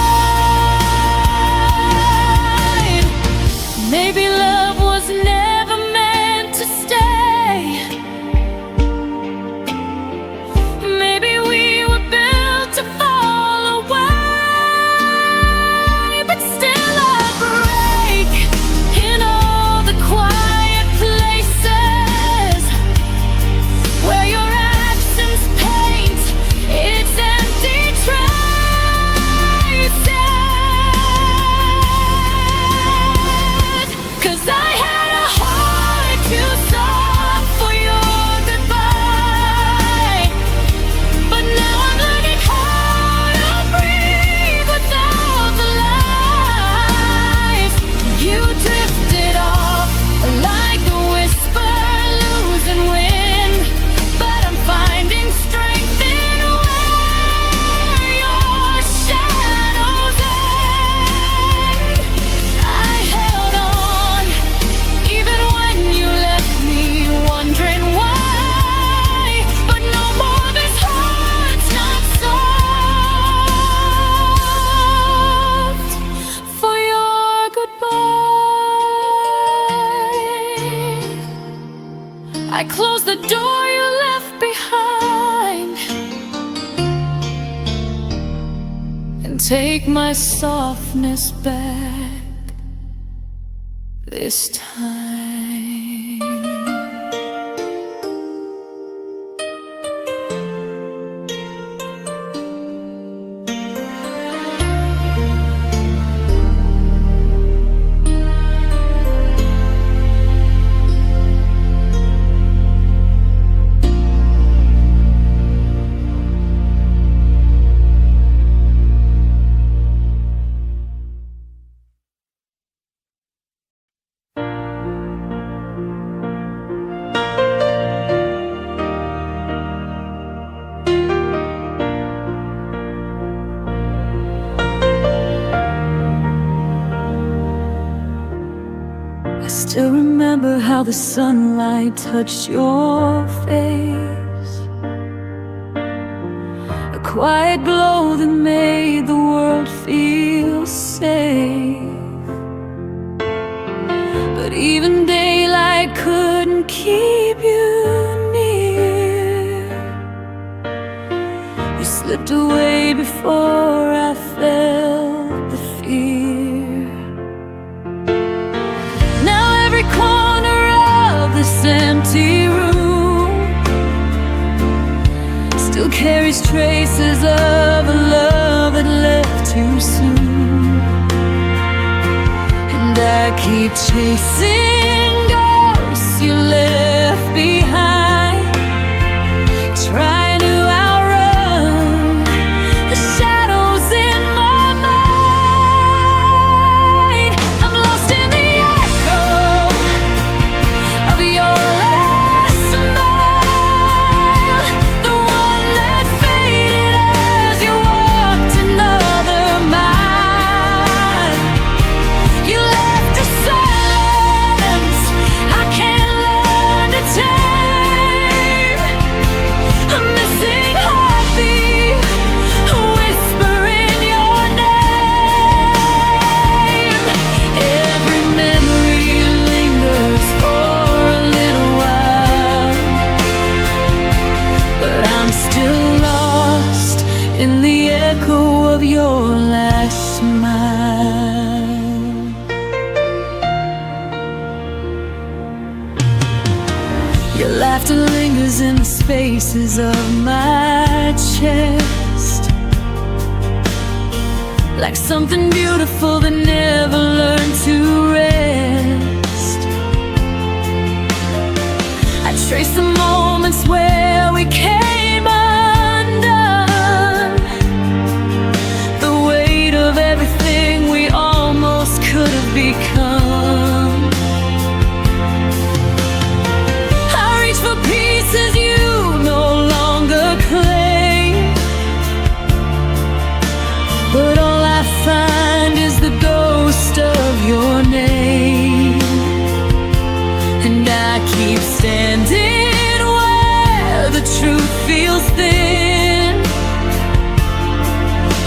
Maybe love was never meant to stay. Maybe we were built to fall away, but still I break in all the quiet places where your absence paints its empty traces. 'Cause I had a heart too soft for your goodbye, but now I'm learning how to breathe without the lies. You drifted off like a whisper losing wind, but I'm finding strength in where your shadows end. I held on even when you left me wondering why, but no more, this heart's not soft for your goodbye. I close the door you left behind and take my softness back this time. Still remember how the sunlight touched your face, a quiet glow that made the world feel safe. But even daylight couldn't keep you near. You slipped away before I felt the fear. Now every corner of this empty room still carries traces of a love that left too soon. And I keep chasing ghosts you left behind, trying to outrun the shadows in my mind. I'm lost in the echo of your last smile, the one that faded as you walked another mile. You left a silence I can't learn to tame, a missing heartbeat, a whisper in your name. Every memory lingers for a little while, but I'm still lost in the echo of your last smile. Your laughter lingers in the spaces of my chest, like something beautiful that never learned to rest. I trace the moments where we came undone, the weight of everything we almost could have become. I reach for pieces you no longer claim, but all I find is the ghost of your name. And I keep standing where the truth feels thin,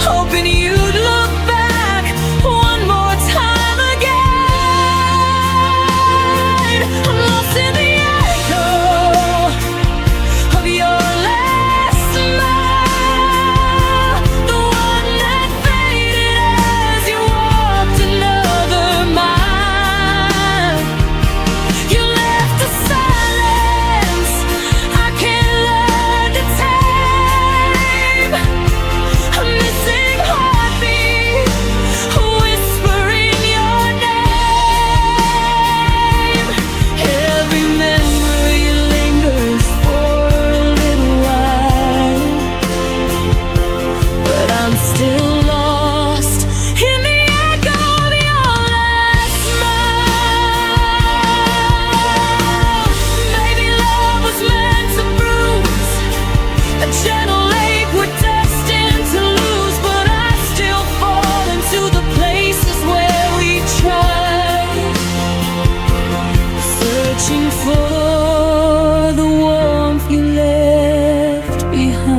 hoping you'd look back one more time again. I'm lost in the echo of your last smile, the one that faded as you walked another mile. You left a silence I can't learn to tame, a missing heartbeat, a whisper in your name. Every memory lingers for a little while, but I'm still lost in the echo of your last smile. Maybe love was meant to bruise, a gentle ache we're destined to lose, but I still fall into the places where we tried, searching for the warmth you left behind.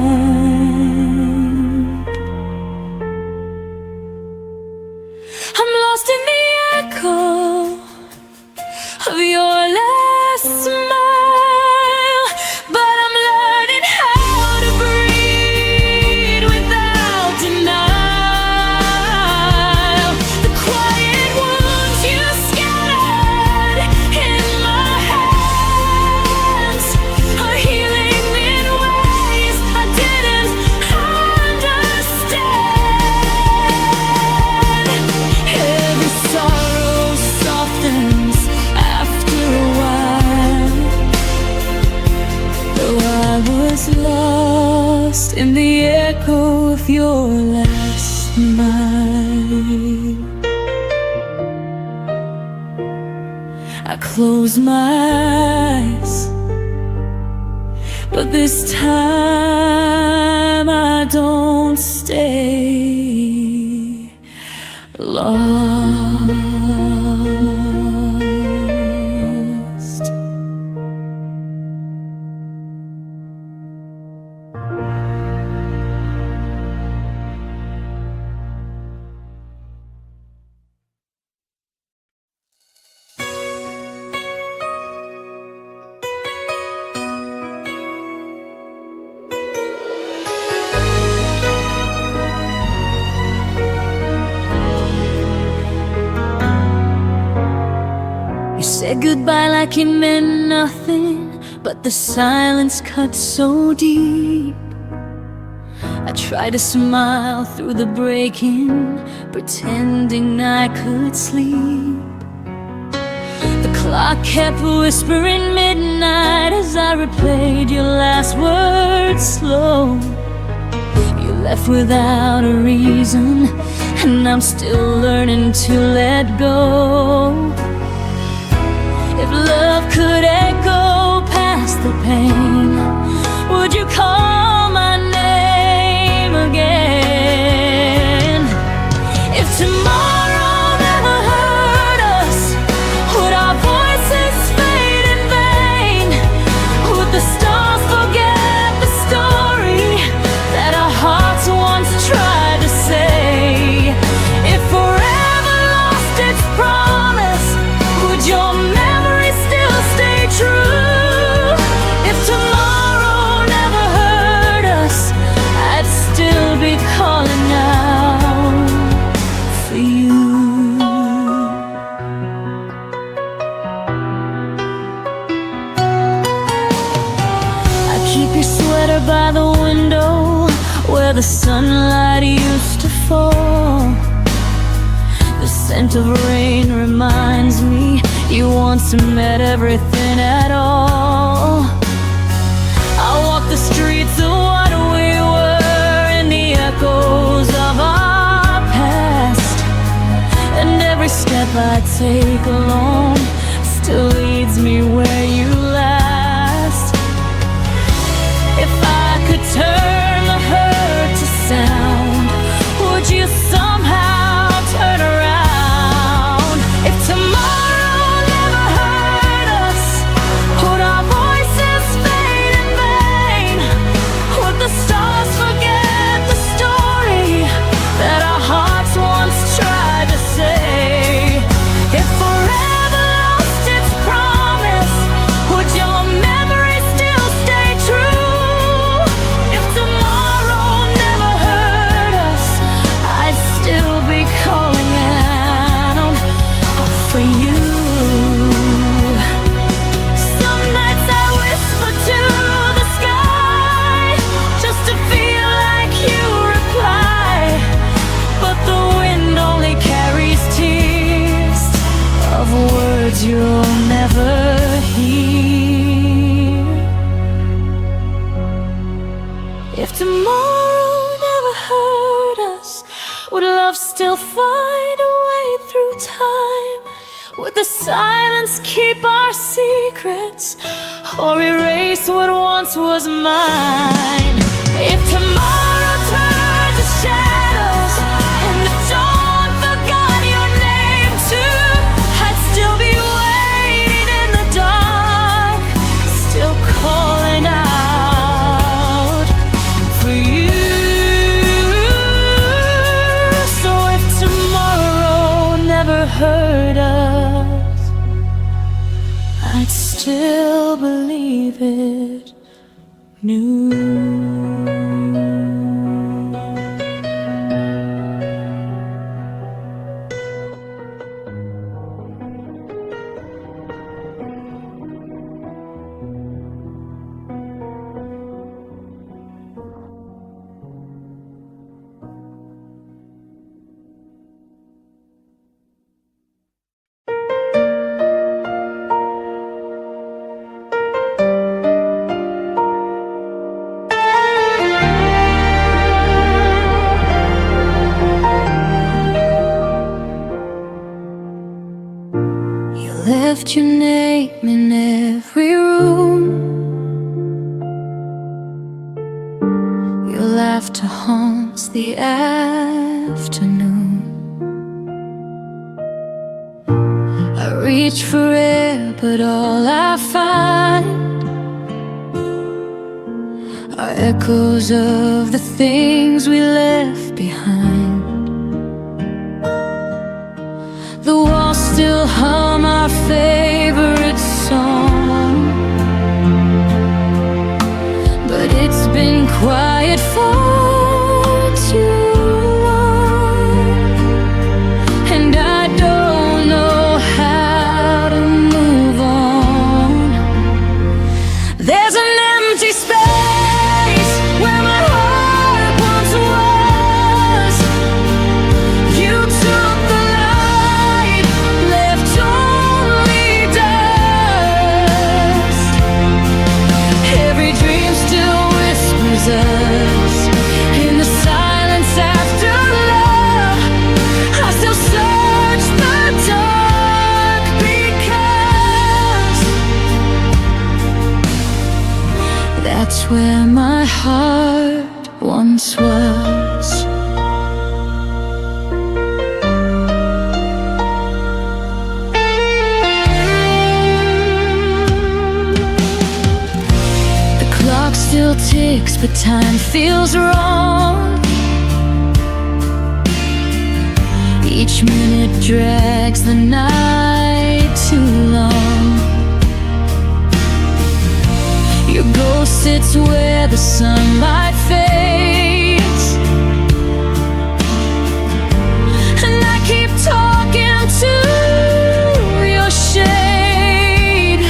I'm lost in the echo of your last smile, but I'm learning how to breathe without denial. The quiet wounds you scattered in my hands are healing in ways I didn't understand. Every sorrow softens after a while, though I was lost in the echo of your last smile. I close my eyes, but this time I don't stay lost. Said goodbye like it meant nothing, but the silence cut so deep. I tried to smile through the breaking, pretending I could sleep. The clock kept whispering midnight as I replayed your last words slow. You left without a reason, and I'm still learning to let go. If love could echo past the pain, would you call my name again? If tomorrow never hurt us, would our voices fade in vain? Would the stars forget the story that our hearts once tried to say? If forever lost its promise, would your memory still stay true? If tomorrow never hurt us, I'd still be calling out for you. I keep your sweater by the window where the sunlight used to fall. The scent of rain reminds me you once meant everything at all. I walk the streets of what we were in the echoes of our past, and every step I take alone still leads me where you last. If I could turn the hurt to sound, would you somehow turn around? If tomorrow never hurt us, would our voices fade in vain? Would the stars forget the story that our hearts once tried to say? If forever lost its promise, would your memory still stay true? If tomorrow never hurt us, I'd still be calling out for you. Some nights I whisper to the sky just to feel like you reply, but the wind only carries tears of words you'll never hear. If tomorrow never hurt us, would love still find a way through time? Would the silence keep our secrets, or erase what once was mine? If tomorrow turned to shadows and the dawn forgot your name too, I'd still be waiting in the dark, still calling out for you. So if tomorrow never hurt us, I'd still believe it new. Left your name in every room. Your laughter haunts the afternoon. I reach for air, but all I find are echoes of the things we left behind. The walls still hum our favorite song, but it's been quiet for too long, and I don't know how to move where my heart once was. The clock still ticks, but time feels wrong. Each minute drags the night too long. Your ghost sits where the sunlight fades, and I keep talking to your shade.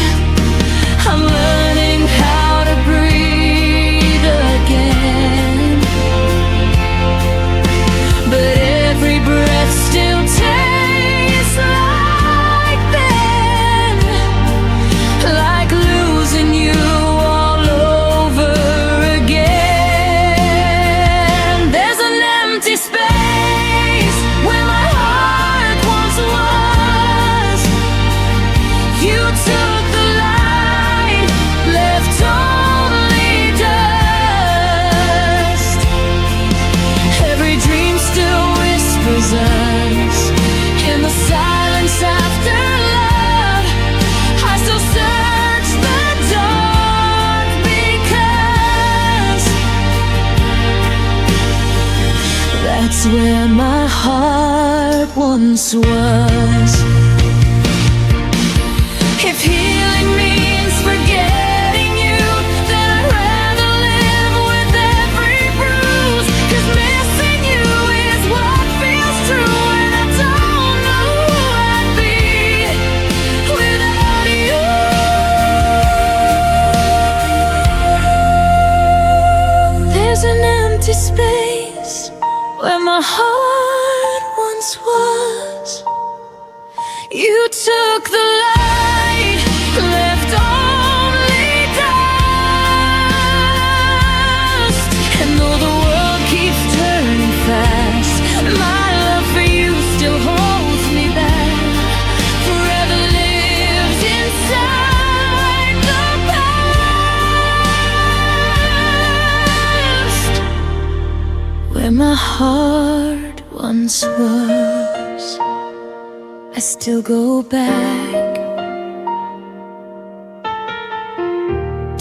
I'm learning how to breathe again, but every breath still tastes like then, like losing you. In the silence after love, I still search the dark, because that's where my heart once was. If healing means forgetting you, then I'd rather live with every bruise, 'cause missing you is what feels true, and I don't know who I'd be without you. There's an empty space where my heart once was. You took the light, left only dust, and though the world keeps turning fast, my love for you still holds me back. Forever lives inside the past, where my heart once was. I still go back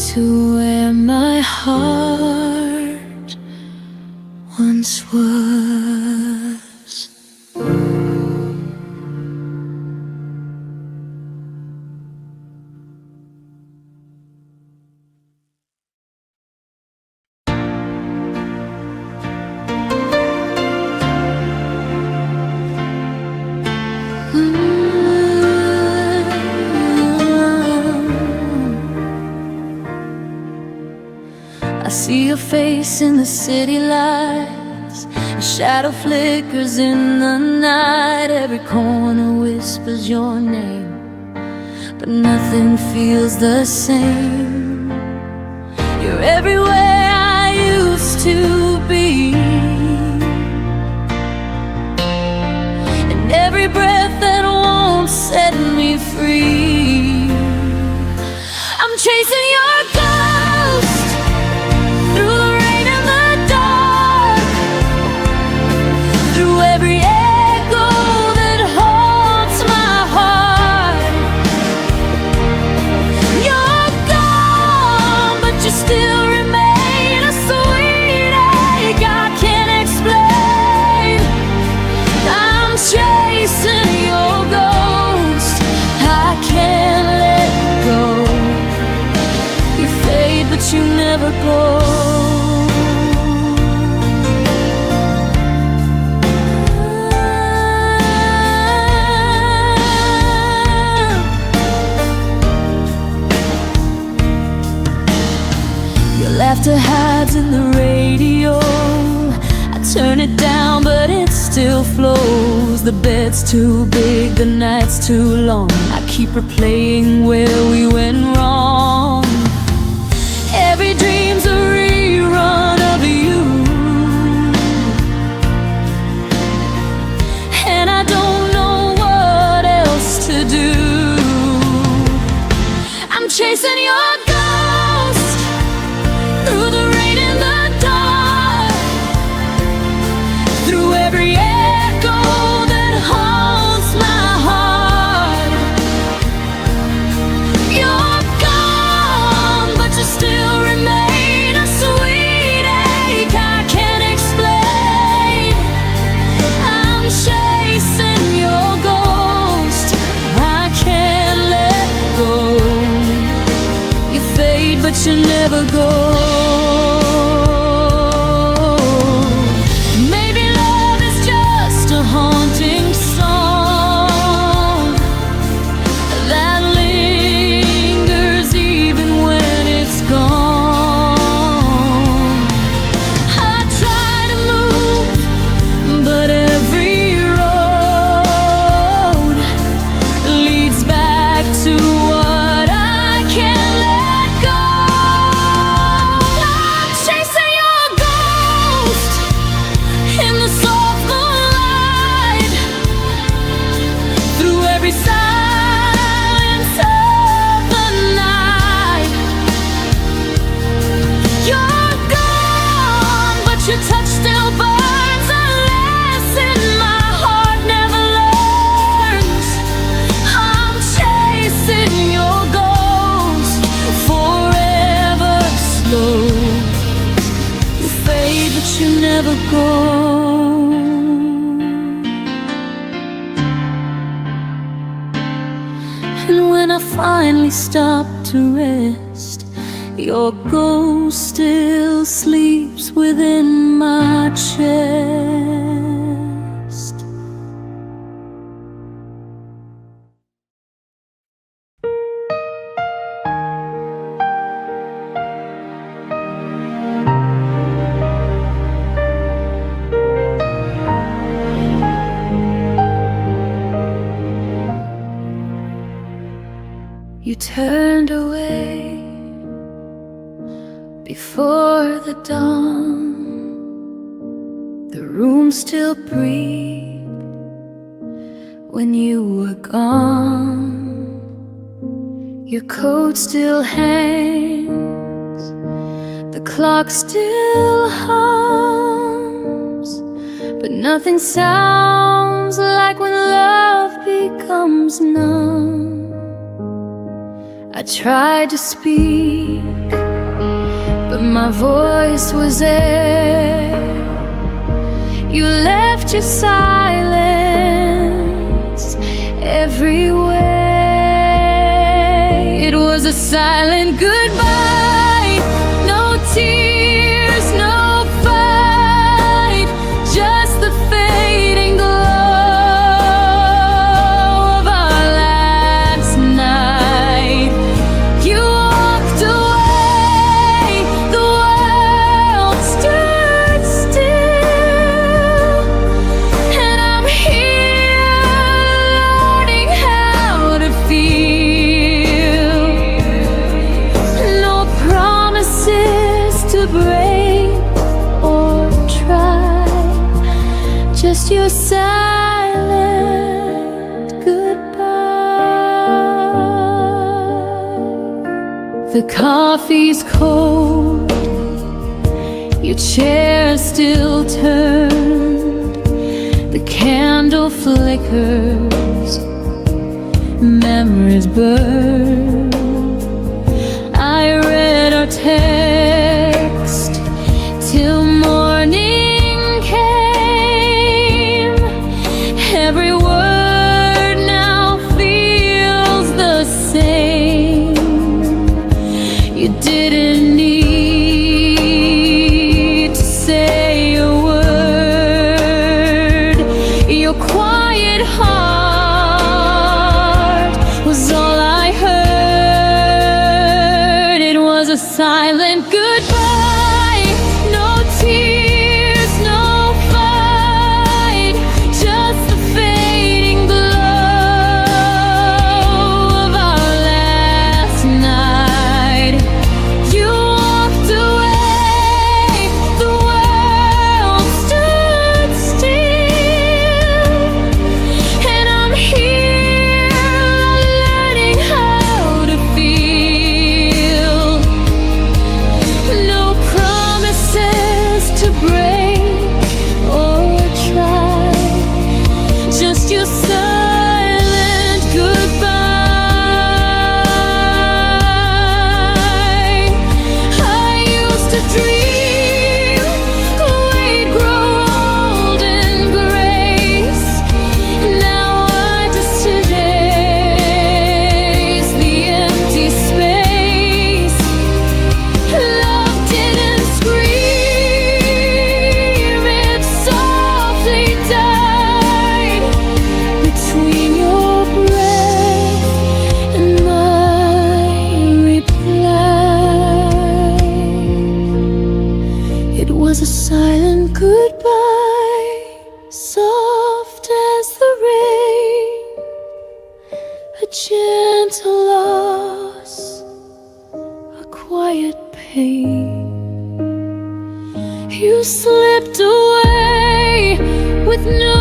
to where my heart once was. I see your face in the city lights, a shadow flickers in the night. Every corner whispers your name, but nothing feels the same. You're everywhere I used to be, and every breath that won't set me free. I'm chasing your ghost through the rain and the dark, through every echo that haunts my heart. You're gone, but you still remain a sweet ache I can't explain. I'm chasing your ghost, I can't let go. You fade, but you never go. Your laughter hides in the radio. I turn it down, but it still flows. The bed's too big, the night's too long. I keep replaying where we went wrong. Every dream's a rerun of you, and I don't know what else to do. I'm chasing your ghost never go. Maybe love is just a haunting song that lingers even when it's gone. I try to move, but every road leads back to what I can't let go. I'm chasing your ghost in the soft moonlight, through every silence of the night. You're gone, but your touch still burns a lesson my heart never learns. I'm chasing your ghost forever slow. You fade, but you never go. And when I finally stop to rest, your ghost still sleeps within my chest. You turned away before the dawn. The room still breathed when you were gone. Your coat still hangs, the clock still hums, but nothing sounds like when love becomes numb. I tried to speak, but my voice was air. You left your silence everywhere. It was a silent goodbye, no tears, no fight, just the fading glow of our last night. You walked away, the world stood still, and I'm here learning how to feel. No promises to break or try, just your silent goodbye. The coffee's cold, your chair still turned, the candle flickers, memories burn. I read our text till morning came. Every word now feels the same. You didn't need to say a word. Your quiet heart was all I heard. It was a silent goodbye, no tears, no fight, just the fading glow of our last night. You walked away, the world stood still, and I'm here learning how to feel. No a gentle loss, a quiet pain. You slipped away with no